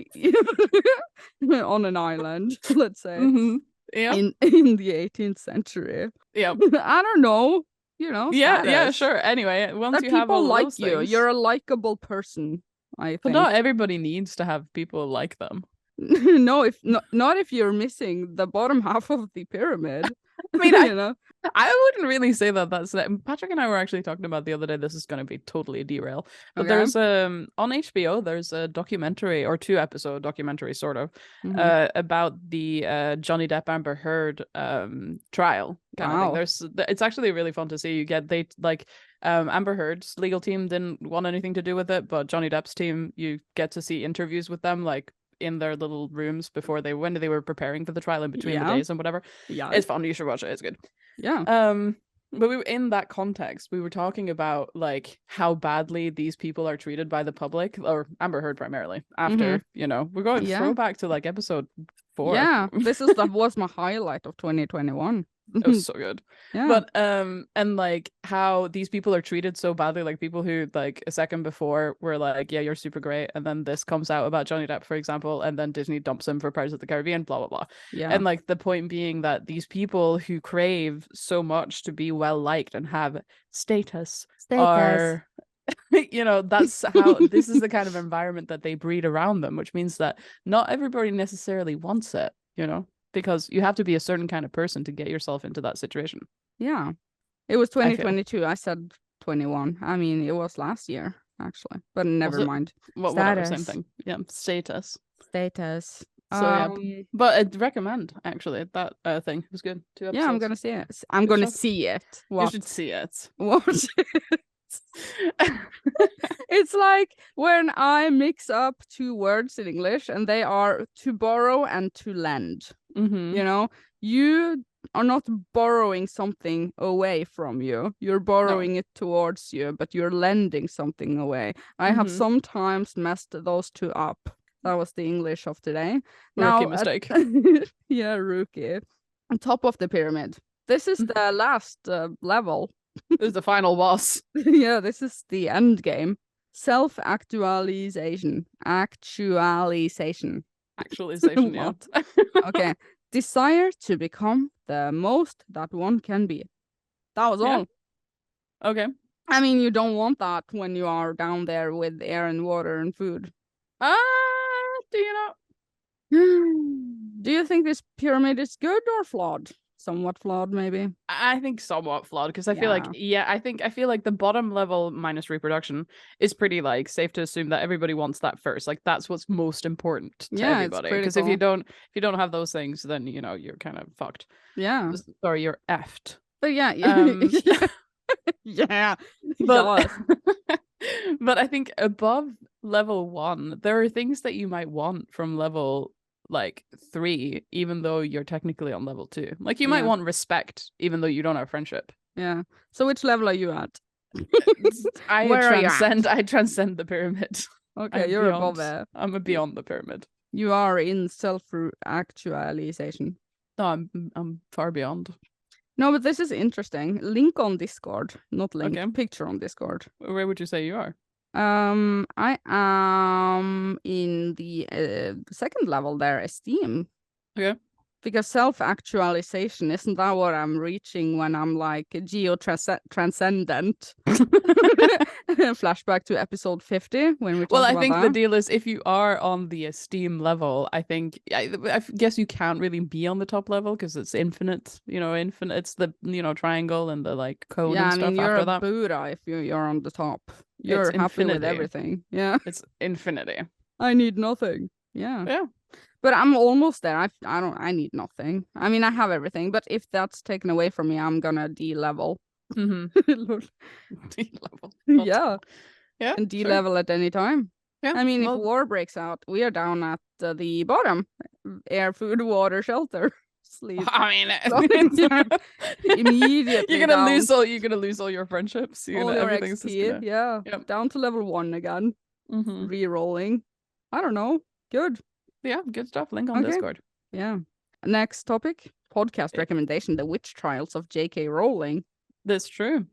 on an island, let's say. Yeah. In the 18th century. Yeah. I don't know. You know. Yeah. Status. Yeah. Sure. Anyway, once that you have all like those you, things, you're a likable person. I think. But not everybody needs to have people like them. No, not if you're missing the bottom half of the pyramid. I mean, you know, I wouldn't really say that that's Patrick and I were actually talking about the other day. This is going to be totally derail, but there's on HBO there's a documentary or 2-episode documentary sort of about the Johnny Depp Amber Heard trial kind of thing. It's actually really fun to see. Amber Heard's legal team didn't want anything to do with it, but Johnny Depp's team, you get to see interviews with them like in their little rooms before when they were preparing for the trial in between the days and whatever. Yeah, it's fun. You should watch it. It's good. Yeah. But we were in that context. We were talking about like how badly these people are treated by the public, or Amber Heard primarily. After we're going throwback to like episode 4. Yeah, that was my highlight of 2021. It was so good. Yeah. But and like how these people are treated so badly, like people who like a second before were like, yeah, you're super great, and then this comes out about Johnny Depp, for example, and then Disney dumps him for Pirates of the Caribbean, blah blah blah. Yeah. And like the point being that these people who crave so much to be well liked and have status are that's how this is the kind of environment that they breed around them, which means that not everybody necessarily wants it, because you have to be a certain kind of person to get yourself into that situation. Yeah. It was 2022. I said 21. I mean, it was last year, actually. But never mind. Whatever, same thing. Yeah, status. So, but I'd recommend, actually, that thing. It was good. 2 episodes. Yeah, I'm going to see it. I'm going to see it. What? You should see it. Watch it. It's like when I mix up 2 words in English and they are to borrow and to lend. You are not borrowing something away from you. You're borrowing it towards you, but you're lending something away. I have sometimes messed those 2 up. That was the English of today. Rookie mistake. Yeah, rookie. On top of the pyramid. This is the last level. This is the final boss. Yeah, this is the end game. Self-actualization. Actualization, yeah. Okay. Desire to become the most that one can be. That was all. Okay. I mean, you don't want that when you are down there with air and water and food. Do you know? Do you think this pyramid is good or flawed? Somewhat flawed, maybe. I think somewhat flawed, because I feel like I feel like the bottom level minus reproduction is pretty like safe to assume that everybody wants that first. Like that's what's most important to everybody. Because if you don't have those things, then you're kind of fucked. Yeah. Sorry, you're effed. But yeah. Yeah. But but I think above level 1, there are things that you might want from level like 3, even though you're technically on level 2. Like you might want respect, even though you don't have friendship. Yeah. So which level are you at? I transcend the pyramid. Okay, you're above it. I'm beyond the pyramid. You are in self-actualization. No, I'm far beyond. No, but this is interesting. Link on Discord, not link. Okay. Picture on Discord. Where would you say you are? I am in the second level there, esteem. Okay. Because self-actualization, isn't that what I'm reaching when I'm like geo-transcendent? Flashback to episode 50 when we talked about I think that. the deal is if you are on the esteem level, I think I guess you can't really be on the top level because it's infinite. Infinite. It's the triangle and the like cone and stuff. You're after a that. Buddha if you're on the top. You're happy with everything. Yeah. It's infinity. I need nothing. Yeah. Yeah. But I'm almost there. I need nothing. I mean, I have everything, but if that's taken away from me, I'm gonna de-level. D-level. Yeah. Yeah. And D-level at any time. Yeah. I mean, if war breaks out, we are down at the bottom. Air, food, water, shelter, sleep. Immediately you're gonna lose all your friendships. All your XP. Yeah. Yep. Down to level 1 again. Re-rolling. I don't know. Good. Yeah, good stuff. Link on Discord. Yeah. Next topic. Podcast recommendation. The Witch Trials of J.K. Rowling. That's true.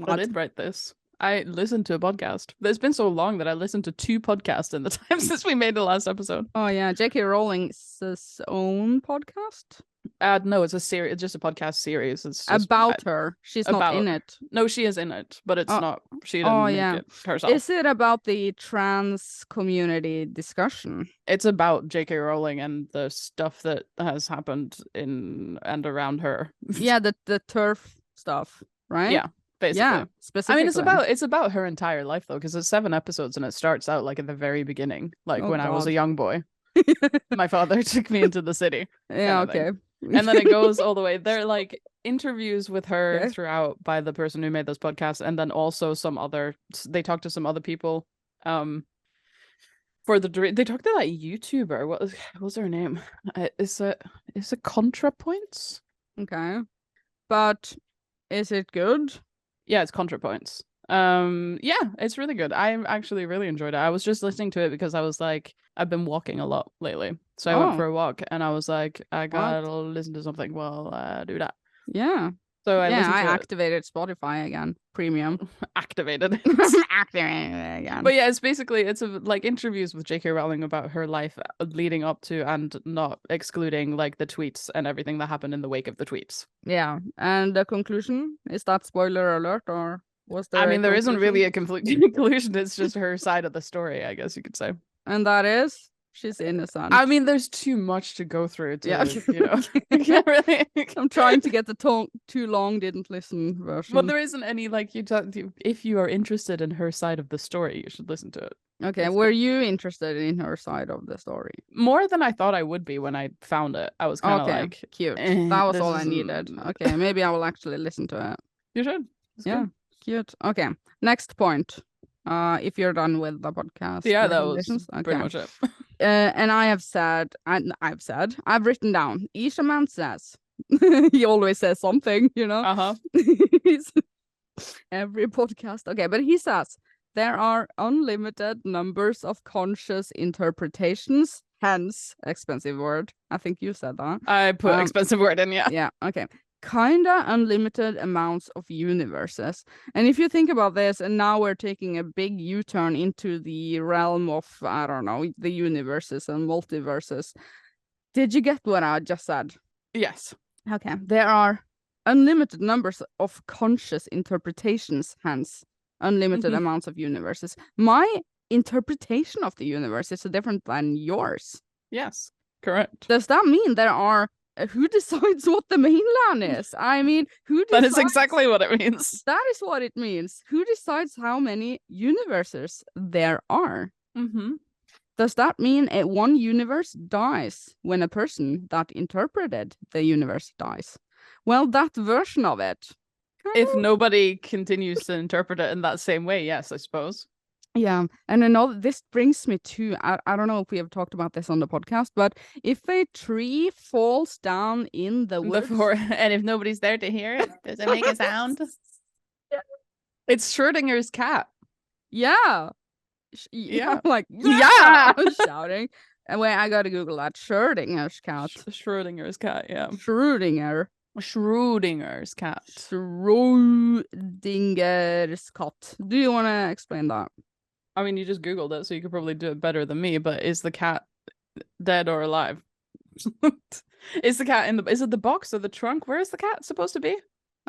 I did write this. I listened to a podcast. It's been so long that I listened to 2 podcasts in the time since we made the last episode. Oh yeah, J.K. Rowling's own podcast? No, it's a series. It's just a podcast series. It's just about her. She's not in it. No, she is in it, but it's not. She didn't make it herself. Is it about the trans community discussion? It's about J.K. Rowling and the stuff that has happened in and around her. Yeah, the turf stuff, right? Yeah. Basically. Yeah, specifically. I mean, it's about her entire life though, because it's 7 episodes and it starts out like at the very beginning, like when I was a young boy. My father took me into the city. Yeah, okay. And then it goes all the way. They're like interviews with her throughout by the person who made those podcasts, and then also they talk to some other people. For they talked to that YouTuber. What was her name? Is it ContraPoints? Okay, but is it good? Yeah, it's ContraPoints. Yeah, it's really good. I actually really enjoyed it. I was just listening to it because I was like, I've been walking a lot lately, so I went for a walk, and I was like, I gotta listen to something. Well, do that. Yeah. So I activated Spotify again, premium. Activated it again. But yeah, it's like interviews with J.K. Rowling about her life leading up to and not excluding like the tweets and everything that happened in the wake of the tweets. Yeah, and the conclusion, is that spoiler alert, or was there? I mean, there isn't really a conclusion. It's just her side of the story, I guess you could say. And that is, she's innocent. I mean, there's too much to go through. Really. I'm trying to get the too long didn't listen version. Well, there isn't any if you are interested in her side of the story, you should listen to it. Okay, were you interested in her side of the story? More than I thought I would be when I found it. I was kind of like, cute. That was all I needed. Okay, maybe I will actually listen to it. You should. It's good. Cute. Okay, next point. If you're done with the podcast. Yeah, that was pretty much it. And I've written down, Isha Man says. He always says something, Every podcast. Okay, but he says, there are unlimited numbers of conscious interpretations, hence, expensive word. I think you said that. I put expensive word in, yeah. Yeah, okay. Kinda unlimited amounts of universes. And if you think about this, and now we're taking a big U-turn into the realm of, I don't know, the universes and multiverses. Did you get what I just said? Yes. Okay. There are unlimited numbers of conscious interpretations, hence unlimited amounts of universes. My interpretation of the universe is different than yours. Yes, correct. Does that mean there are who decides what the mainland is? I mean, who decides? That is exactly what it means. That is what it means. Who decides how many universes there are? Does that mean one universe dies when a person that interpreted the universe dies? Well, that version of it. If nobody continues to interpret it in that same way, yes, I suppose. Yeah, and this brings me to, I don't know if we have talked about this on the podcast, but if a tree falls down in the woods... and if nobody's there to hear it, does it make a sound? Yeah. It's Schrodinger's cat. Yeah. I'm like, yeah! I'm shouting. And wait, I gotta Google that. Schrodinger's cat. Schrodinger's cat, yeah. Schrodinger's cat. Schrodinger's cat. Do you want to explain that? I mean, you just Googled it, so you could probably do it better than me, but is the cat dead or alive? Is the cat is it the box or the trunk? Where is the cat supposed to be?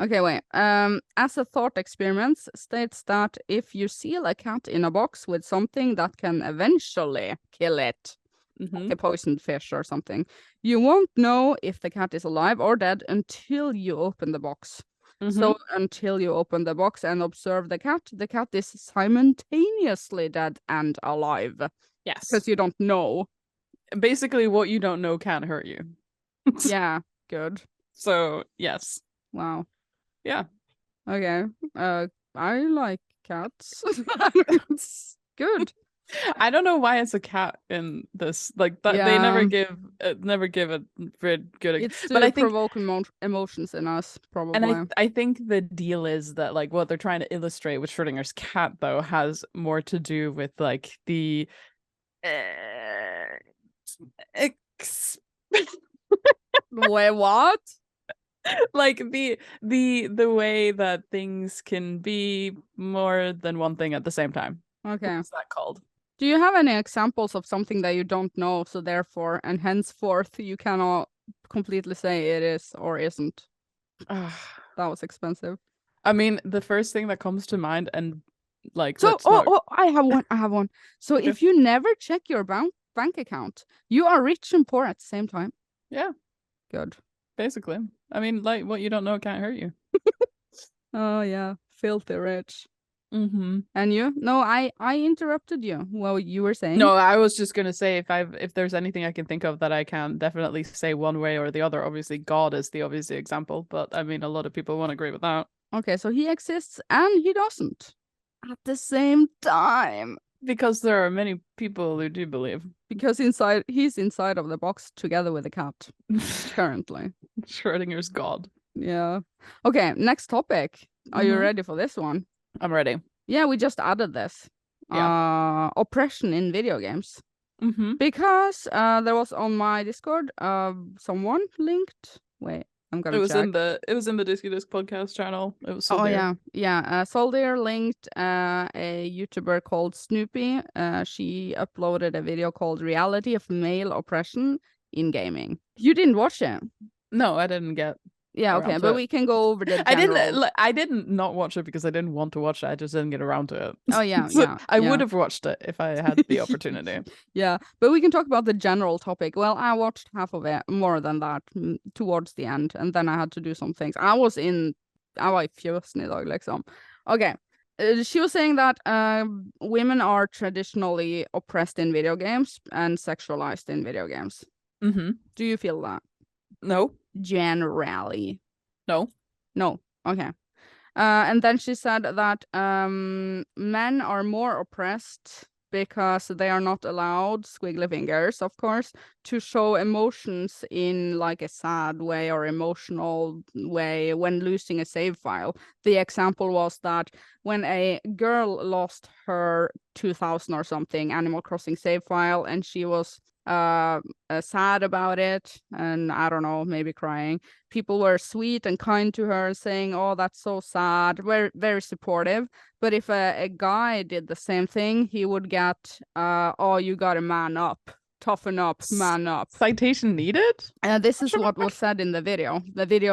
Okay, wait. As a thought experiment states that if you seal a cat in a box with something that can eventually kill it, like a poisoned fish or something, you won't know if the cat is alive or dead until you open the box. So until you open the box and observe the cat is simultaneously dead and alive. Yes. Because you don't know. Basically, what you don't know can't hurt you. Yeah, good. So, yes. Wow. Yeah. Okay. I like cats. Good. I don't know why it's a cat in this. Like that, they never give a very good. It's to but I think provoke emotions in us, probably. And I think the deal is that like what they're trying to illustrate with Schrodinger's cat though has more to do with like the Wait, what? like the way that things can be more than one thing at the same time. Okay. What's that called? Do you have any examples of something that you don't know, so therefore and henceforth you cannot completely say it is or isn't? That was expensive. I mean, the first thing that comes to mind, and like, so I have one. So okay. If you never check your bank account, you are rich and poor at the same time. Yeah. Good. Basically. I mean, like, what you don't know can't hurt you. Oh yeah, filthy rich. Mm-hmm. And you? No, I interrupted you. Well, you were saying. No, I was just gonna say if there's anything I can think of that I can definitely say one way or the other. Obviously, God is the obvious example, but I mean, a lot of people won't agree with that. Okay, so he exists and he doesn't at the same time. Because there are many people who do believe. Because he's inside of the box together with the cat currently. Schrodinger's God. Yeah. Okay, next topic. Are you ready for this one? I'm ready. Yeah, we just added this. Yeah. Oppression in video games. Mm-hmm. Because there was on my Discord someone linked. Wait, I'm gonna check. It was in the Diskydisk podcast channel. It was so yeah. Soldier linked a YouTuber called Snoopy. She uploaded a video called "Reality of Male Oppression in Gaming." You didn't watch it? No, I didn't get. Yeah, okay, but we can go over the general. I didn't not watch it because I didn't want to watch it. I just didn't get around to it. Oh yeah, so yeah. I would have watched it if I had the opportunity. Yeah, but we can talk about the general topic. Well, I watched half of it, more than that, towards the end, and then I had to do some things. Jeg var I fjøsen I dag, liksom. Okay. She was saying that women are traditionally oppressed in video games and sexualized in video games. Mm-hmm. Do you feel that? No. Generally. No. Okay. And then she said that men are more oppressed because they are not allowed, squiggly fingers, of course, to show emotions in like a sad way or emotional way when losing a save file. The example was that when a girl lost her 2000 or something Animal Crossing save file and she was sad about it and I don't know, maybe crying, people were sweet and kind to her, saying, oh, that's so sad, very, very supportive. But if a guy did the same thing, he would get oh, you gotta man up, toughen up, man up. Citation needed? This is what was said in the video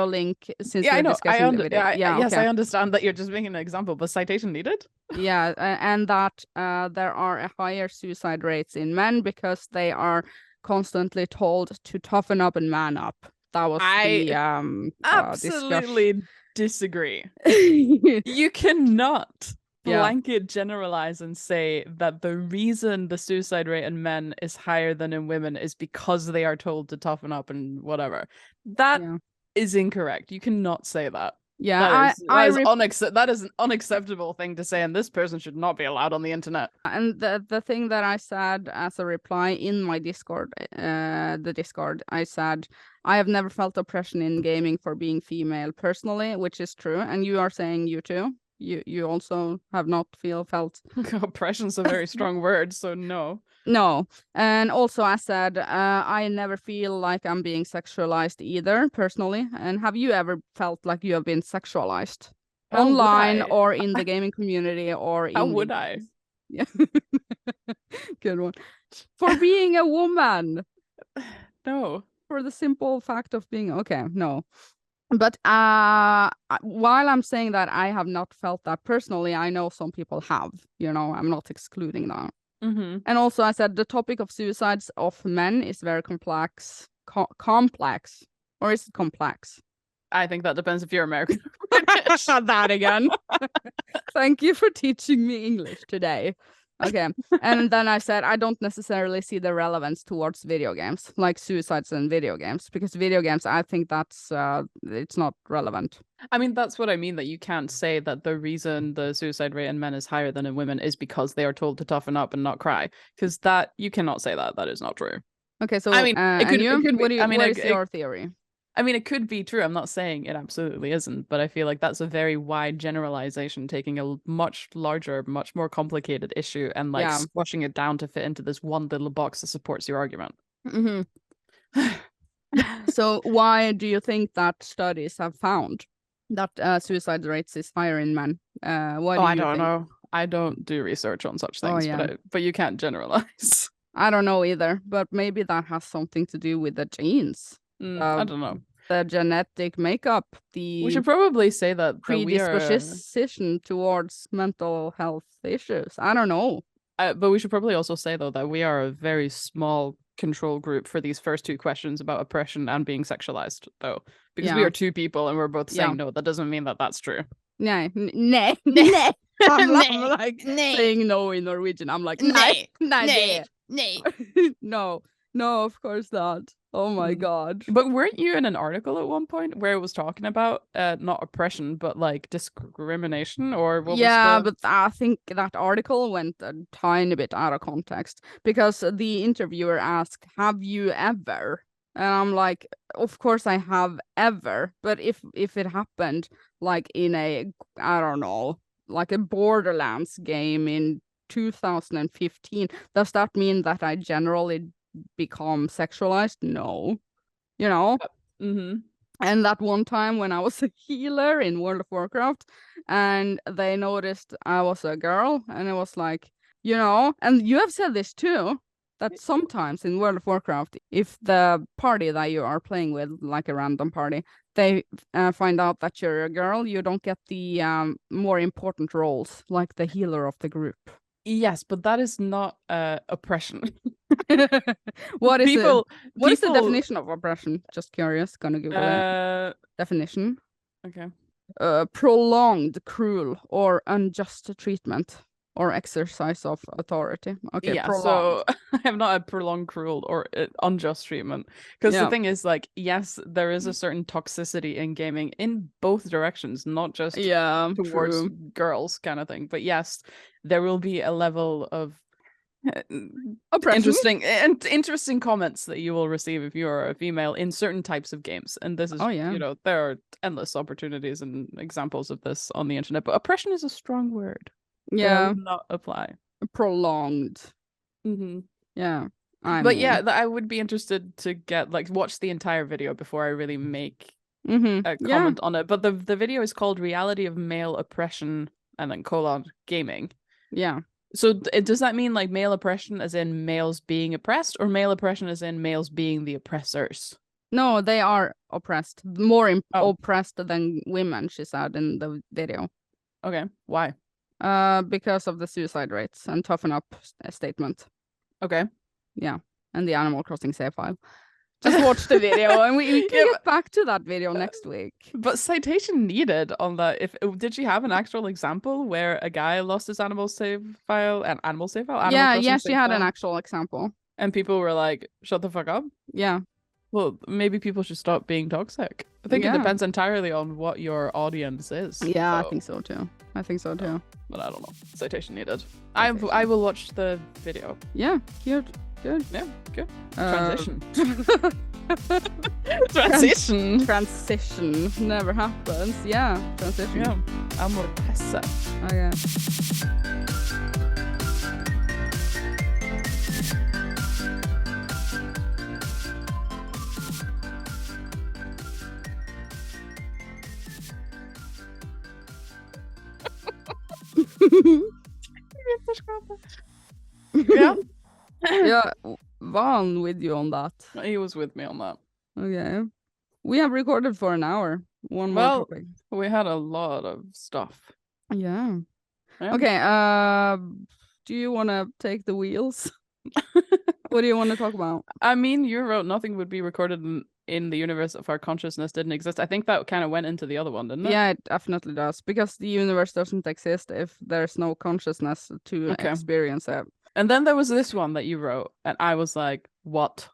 link, since we're discussing the video. Yes, I understand that you're just making an example, but citation needed? Yeah, and that there are a higher suicide rates in men because they are constantly told to toughen up and man up. That was absolutely disagree. You cannot blanket generalize and say that the reason the suicide rate in men is higher than in women is because they are told to toughen up and whatever. That is incorrect. You cannot say that. Yeah, that is an unacceptable thing to say, and this person should not be allowed on the internet. And the thing that I said as a reply in my Discord, I said, I have never felt oppression in gaming for being female personally, which is true. And you are saying you too? You also have not felt oppression's a very strong word, so no. No. And also I said I never feel like I'm being sexualized either personally. And have you ever felt like you have been sexualized online or in the gaming community or in How would I? Yeah. Good one. For being a woman. No. For the simple fact of being no. But while I'm saying that I have not felt that personally, I know some people have, I'm not excluding that. Mm-hmm. And also I said the topic of suicides of men is very complex. Complex. Or is it complex? I think that depends if you're American. That again. Thank you for teaching me English today. Okay. And then I said, I don't necessarily see the relevance towards video games, like suicides in video games, because video games, I think that's, it's not relevant. I mean, that's what I mean, that you can't say that the reason the suicide rate in men is higher than in women is because they are told to toughen up and not cry. Because that, you cannot say that. That is not true. Okay, so, I mean, it could be. What is your theory? I mean, it could be true. I'm not saying it absolutely isn't, but I feel like that's a very wide generalization, taking a much larger, much more complicated issue and like squashing it down to fit into this one little box that supports your argument. So why do you think that studies have found that suicide rates is higher in men? Why do you I don't think? know. I don't do research on such things, but you can't generalize. I don't know either, but maybe that has something to do with the genes. I don't know. The genetic makeup, we should probably say that predisposition towards mental health issues. I don't know. But we should probably also say, though, that we are a very small control group for these first two questions about oppression and being sexualized, though. Because we are two people and we're both saying no, that doesn't mean that that's true. Nej. I'm like saying no in Norwegian. I'm like, nej. No, of course not. Oh my god. But weren't you in an article at one point where it was talking about not oppression but like discrimination, or what but I think that article went a tiny bit out of context, because the interviewer asked, have you ever? And I'm like, of course I have ever, but if it happened like in a, I don't know, like a Borderlands game in 2015, does that mean that I generally become sexualized? No, you know. And that one time when I was a healer in World of Warcraft and they noticed I was a girl, and it was like, you know, and you have said this too, that sometimes in World of Warcraft, if the party that you are playing with, like a random party, they find out that you're a girl, you don't get the more important roles, like the healer of the group. Yes, but that is not oppression. What is the definition of oppression? Just curious. Gonna Google it. Definition. Okay. Prolonged, cruel, or unjust treatment or exercise of authority. Okay. Yeah. Prolonged. So I have not a prolonged, cruel, or unjust treatment. Because the thing is, like, yes, there is a certain toxicity in gaming in both directions, not just towards girls, kind of thing. But yes, there will be a level of interesting comments that you will receive if you are a female in certain types of games, and this is you know, there are endless opportunities and examples of this on the internet, but oppression is a strong word. Would not apply. Prolonged. Yeah. I would be interested to watch the entire video before I really make a comment on it. But the video is called Reality of Male Oppression and then gaming. Yeah. So does that mean like male oppression as in males being oppressed, or male oppression as in males being the oppressors? No, they are oppressed. More oppressed than women, she said in the video. Okay. Why? Because of the suicide rates and toughen up statement. Okay. Yeah. And the Animal Crossing save file. Just watch the video and we can get back to that video next week. But citation needed on that. Did she have an actual example where a guy lost his animal save file? Yeah, she had an actual example. And people were like, shut the fuck up? Yeah. Well, maybe people should stop being toxic. I think it depends entirely on what your audience is. Yeah, so. I think so too. But I don't know. Citation needed. I will watch the video. Yeah, cute. Good. Yeah, good. Transition. Transition never happens. Yeah, transition. Yeah, amor pesa. Okay. Yeah. Yeah, Van with you on that. He was with me on that. Okay. We have recorded for an hour. One more topic. We had a lot of stuff. What do you want to talk about? I mean, you wrote nothing would be recorded in the universe if our consciousness didn't exist. I think that kind of went into the other one, didn't it? Yeah, it definitely does. Because the universe doesn't exist if there's no consciousness to experience it. And then there was this one that you wrote, and I was like, what?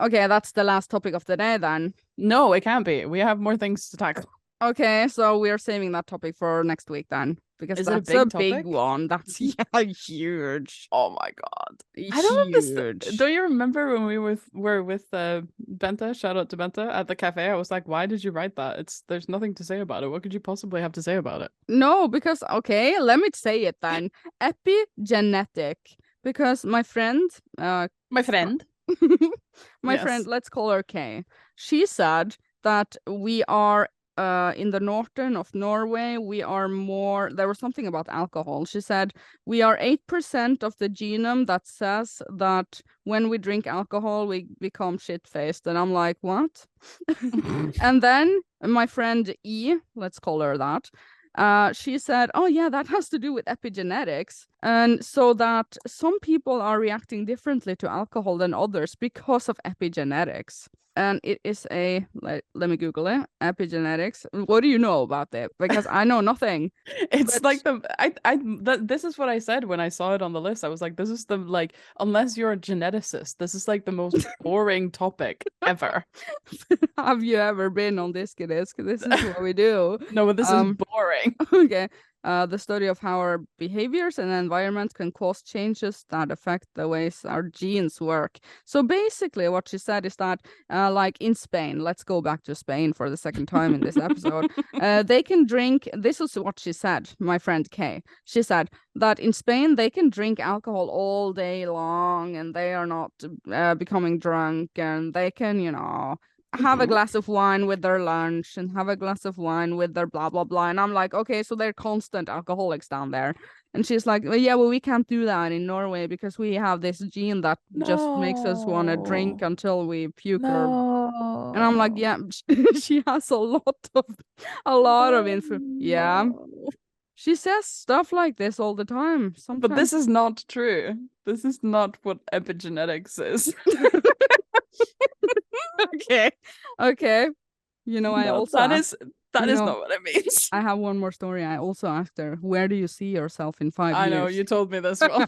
Okay, that's the last topic of the day then. No, it can't be. We have more things to tackle. Okay, so we're saving that topic for next week then. Because that's a big one. That's huge. Oh my god. I don't understand. Don't you remember when we were with Benta? Shout out to Benta at the cafe. I was like, why did you write that? There's nothing to say about it. What could you possibly have to say about it? No, because okay, let me say it then. Epigenetic. Because my friend friend, let's call her Kay. She said that we are in the northern of Norway, we are more, there was something about alcohol. She said we are 8% of the genome that says that when we drink alcohol, we become shit-faced. And I'm like, what? And then my friend E, let's call her that, she said, oh yeah, that has to do with epigenetics. And so that some people are reacting differently to alcohol than others because of epigenetics. And it is let me Google it. Epigenetics. What do you know about it? Because I know nothing. It's like this is what I said when I saw it on the list. I was like, this is unless you're a geneticist, this is like the most boring topic ever. Have you ever been on Diskydisk? This is what we do. No, but this is boring. Okay. The study of how our behaviors and environment can cause changes that affect the ways our genes work. So basically what she said is that like in Spain, let's go back to Spain for the second time in this episode, they can drink, this is what she said, my friend Kay. She said that in Spain they can drink alcohol all day long and they are not becoming drunk, and they can, have a glass of wine with their lunch and have a glass of wine with their blah blah blah. And I'm like, okay, so they're constant alcoholics down there. And she's like, well, we can't do that in Norway because we have this gene that just makes us want to drink until we puke. And I'm like, yeah, she has a lot of info. Yeah, she says stuff like this all the time sometimes. But this is not true. This is not what epigenetics is. Okay. I also that is not what it means. I have one more story. I also asked her, where do you see yourself in 5 years? I know, you told me this one.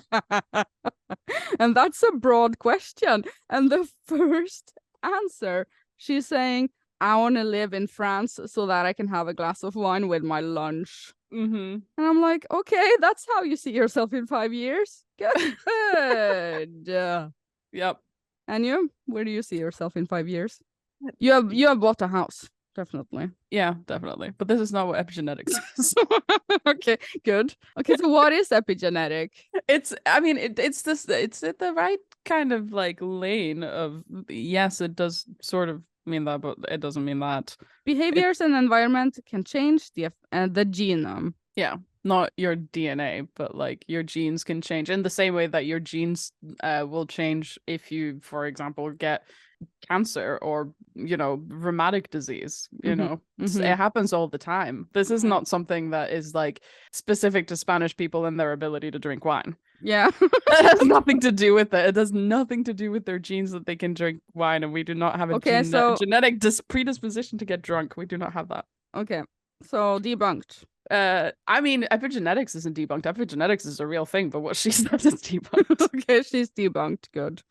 And that's a broad question. And the first answer, she's saying, I want to live in France so that I can have a glass of wine with my lunch. Mm-hmm. And I'm like, okay, that's how you see yourself in 5 years. Good. Yep. And you? Where do you see yourself in 5 years? You have bought a house, definitely. Yeah, definitely. But this is not what epigenetics is. Okay, good. Okay, so what is epigenetic? It's at the right kind of like lane of, yes, it does sort of mean that, but it doesn't mean that. Behaviors and environment can change the genome. Yeah. Not your DNA, but like your genes can change in the same way that your genes will change if you, for example, get cancer or rheumatic disease. It happens all the time. This is not something that is like specific to Spanish people and their ability to drink wine. Yeah. It has nothing to do with it. It has nothing to do with their genes that they can drink wine, and we do not have a genetic predisposition to get drunk. We do not have that. Okay, so debunked. I mean, epigenetics isn't debunked. Epigenetics is a real thing, but what she said is debunked. Okay, she's debunked. Good.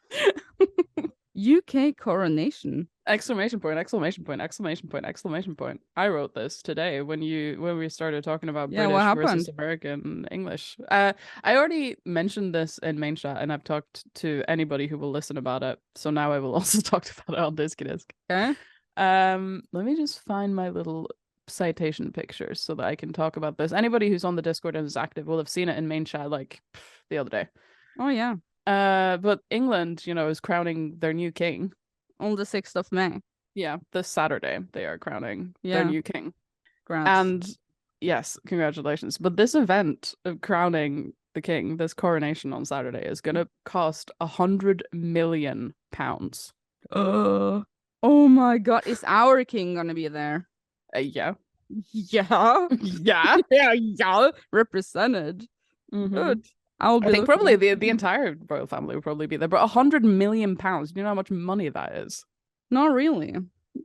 UK coronation. Exclamation point, exclamation point, exclamation point, exclamation point. I wrote this today when we started talking about British versus American English. I already mentioned this in main chat, and I've talked to anybody who will listen about it. So now I will also talk about it on Diskydisk. Okay. Let me just find my little citation pictures so that I can talk about this. Anybody who's on the Discord and is active will have seen it in main chat like the other day. Oh yeah. But England, is crowning their new king on the 6th of May. Yeah, this Saturday they are crowning their new king. Grants. And yes, congratulations. But this event of crowning the king, this coronation on Saturday, is gonna cost £100 million. Oh my god, is our king gonna be there? Yeah. Yeah. Yeah. Yeah. Represented. Mm-hmm. Good. I think probably the entire royal family would probably be there. But £100 million, do you know how much money that is? Not really.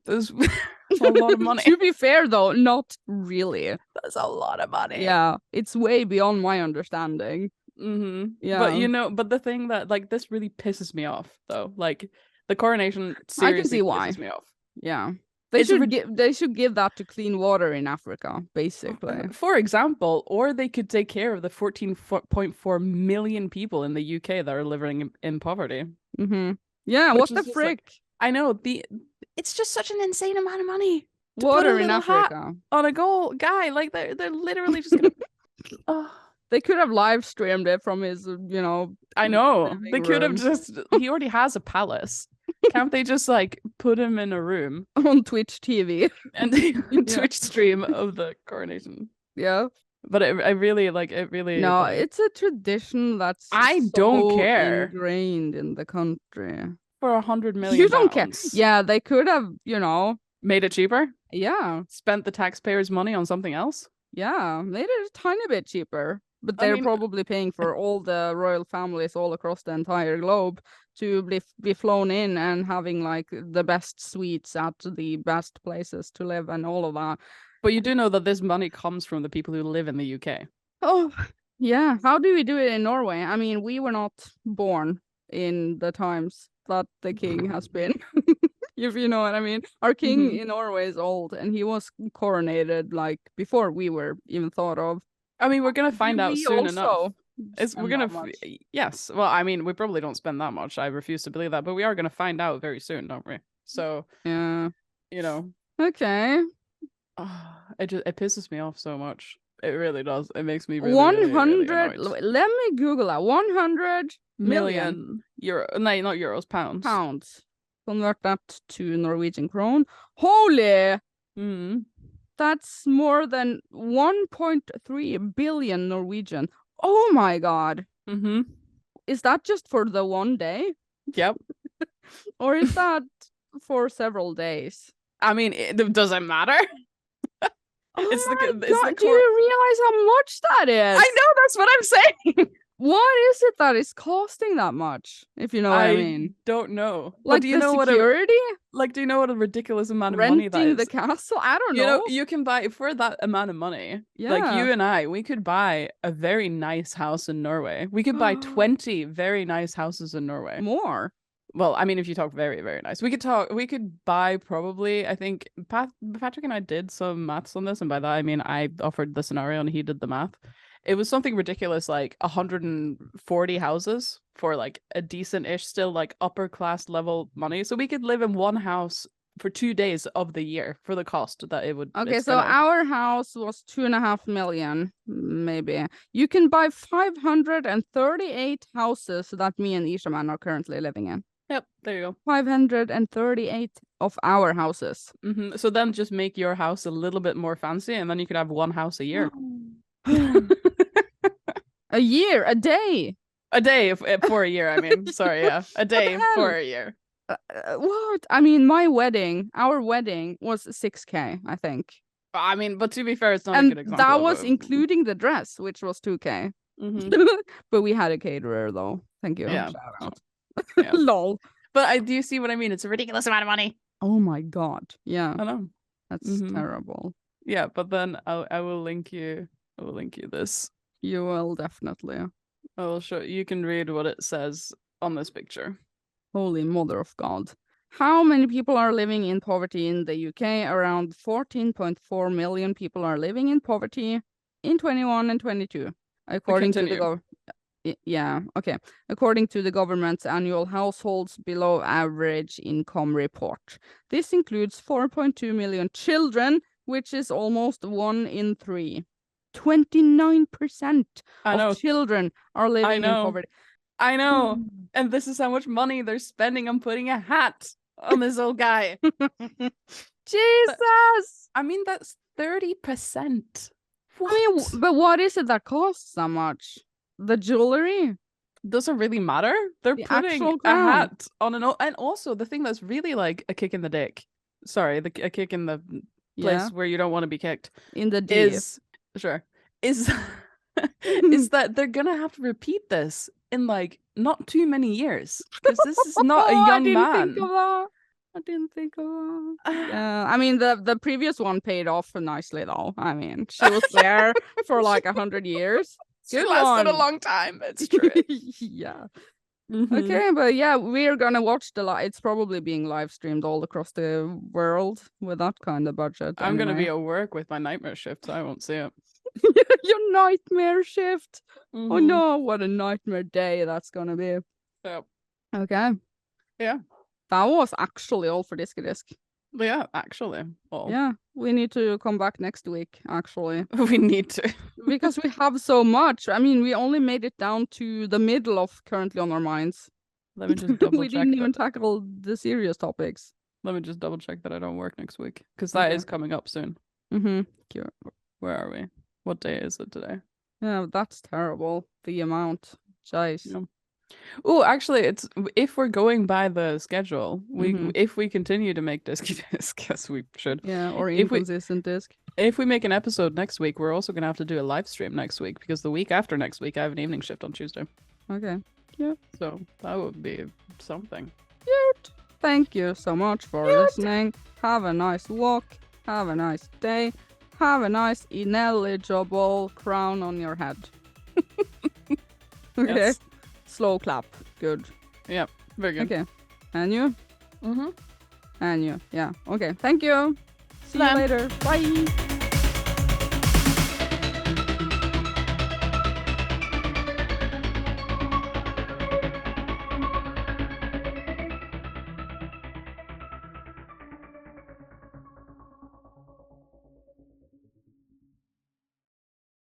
There's a lot of money. To be fair, though, not really. That's a lot of money. Yeah, it's way beyond my understanding. Yeah, but the thing that like this really pisses me off, though, like the coronation seriously pisses me off. Yeah, they should give that to clean water in Africa, basically. For example, or they could take care of the 14.4 million people in the UK that are living in poverty. Yeah, what the frick? Like, I know it's just such an insane amount of money. Water in Africa on a guy, like they're literally just gonna. They could have live streamed it from his, I know. They could have he already has a palace. Can't they just like put him in a room on Twitch TV and Twitch stream of the coronation? Yeah. But I really like it. Really, no, it's a tradition that's don't care ingrained in the country. For £100 million, you don't care. Yeah, they could have, made it cheaper. Yeah, spent the taxpayers' money on something else. Yeah, made it a tiny bit cheaper. But they're probably paying for all the royal families all across the entire globe to be flown in and having like the best suites at the best places to live and all of that. But you do know that this money comes from the people who live in the UK. Oh, yeah. How do we do it in Norway? I mean, we were not born in the times that the king has been. If you know what I mean. Our king in Norway is old and he was coronated like before we were even thought of. I mean, we're gonna find out soon enough. We're gonna yes. Well, I mean, we probably don't spend that much. I refuse to believe that, but we are gonna find out very soon, don't we? So yeah, Okay. It pisses me off so much. It really does. It makes me really 100. Really let me Google that. 100 million euro. No, not euros. Pounds. Pounds. Convert that to Norwegian krone. Holy. That's more than 1.3 billion Norwegian. Oh my god. Is that just for the one day? Yep. Or is that for several days? I mean, it doesn't matter. Do you realize how much that is? I know, that's what I'm saying. What is it that is costing that much? If you know what I mean. Don't know. Like do you know security? Do you know what a ridiculous amount of money that is? Renting the castle? I don't know. You can buy for that amount of money. Yeah. Like you and we could buy a very nice house in Norway. We could buy 20 very nice houses in Norway. More. Well, I mean, if you talk very, very nice, we could buy probably, I think Patrick and I did some maths on this. And by that, I mean, I offered the scenario and he did the math. It was something ridiculous, like 140 houses for like a decent-ish, still like upper class level money. So we could live in one house for 2 days of the year for the cost that it would. Okay, so our house was 2.5 million, maybe. You can buy 538 houses that me and Ishaman are currently living in. Yep, there you go. 538 of our houses. So then just make your house a little bit more fancy, and then you could have one house a year. A year, a day for a year. I mean, sorry, yeah, a day for a year. What? I mean, our wedding was 6K, I think. I mean, but to be fair, it's not a good example. That was including the dress, which was 2K. But we had a caterer, though. Thank you. Yeah. Shout out. Yeah. Lol. But do you see what I mean? It's a ridiculous amount of money. Oh my god. Yeah. I know. That's terrible. Yeah, but then I will link you. I will link you this. You will definitely. I will show you. Can read what it says on this picture. Holy mother of God. How many people are living in poverty in the UK? Around 14.4 million people are living in poverty in 21 and 22. According to the According to the government's annual households below average income report. This includes 4.2 million children, which is almost 1 in 3. 29% of children are living in poverty. I know. And this is how much money they're spending on putting a hat on this old guy. Jesus! I mean, that's 30%. What? I mean, but what is it that costs so much? The jewelry? Does it really matter? They're putting a hat on and also the thing that's really like a kick in the dick. Sorry, a kick in the place where you don't want to be kicked. In the D. Is is that they're gonna have to repeat this in like not too many years, because this is not a young man. I didn't think of that. Yeah, I mean the previous one paid off nicely though. I mean, she was there for like 100 years. She lasted a long time. It's true. Yeah. Okay, but yeah, we're gonna watch it's probably being live streamed all across the world with that kind of budget. I'm gonna be at work with my nightmare shift, so I won't see it. Your nightmare shift. Oh no, what a nightmare day that's gonna be. Yep. Okay. Yeah. That was actually all for Diskydisk. Yeah, actually. All. Yeah, we need to come back next week, actually. We need to. Because we have so much. I mean, we only made it down to the middle of currently on our minds. Let me just double check. We didn't even tackle the serious topics. Let me just double check that I don't work next week, because that is coming up soon. Where are we? What day is it today? Yeah, that's terrible. The amount. Jeez. Yeah. Oh, actually, it's if we're going by the schedule, if we continue to make Diskydisk, yes, we should. Yeah, or inconsistent disk. If we make an episode next week, we're also gonna have to do a live stream next week, because the week after next week I have an evening shift on Tuesday. Okay. Yeah. So that would be something. Cute. Thank you so much for listening. Have a nice walk. Have a nice day. Have a nice ineligible crown on your head. Okay. Yes. Slow clap. Good. Yeah, very good. Okay. And you? And you. Yeah. Okay. Thank you. See you later. Bye.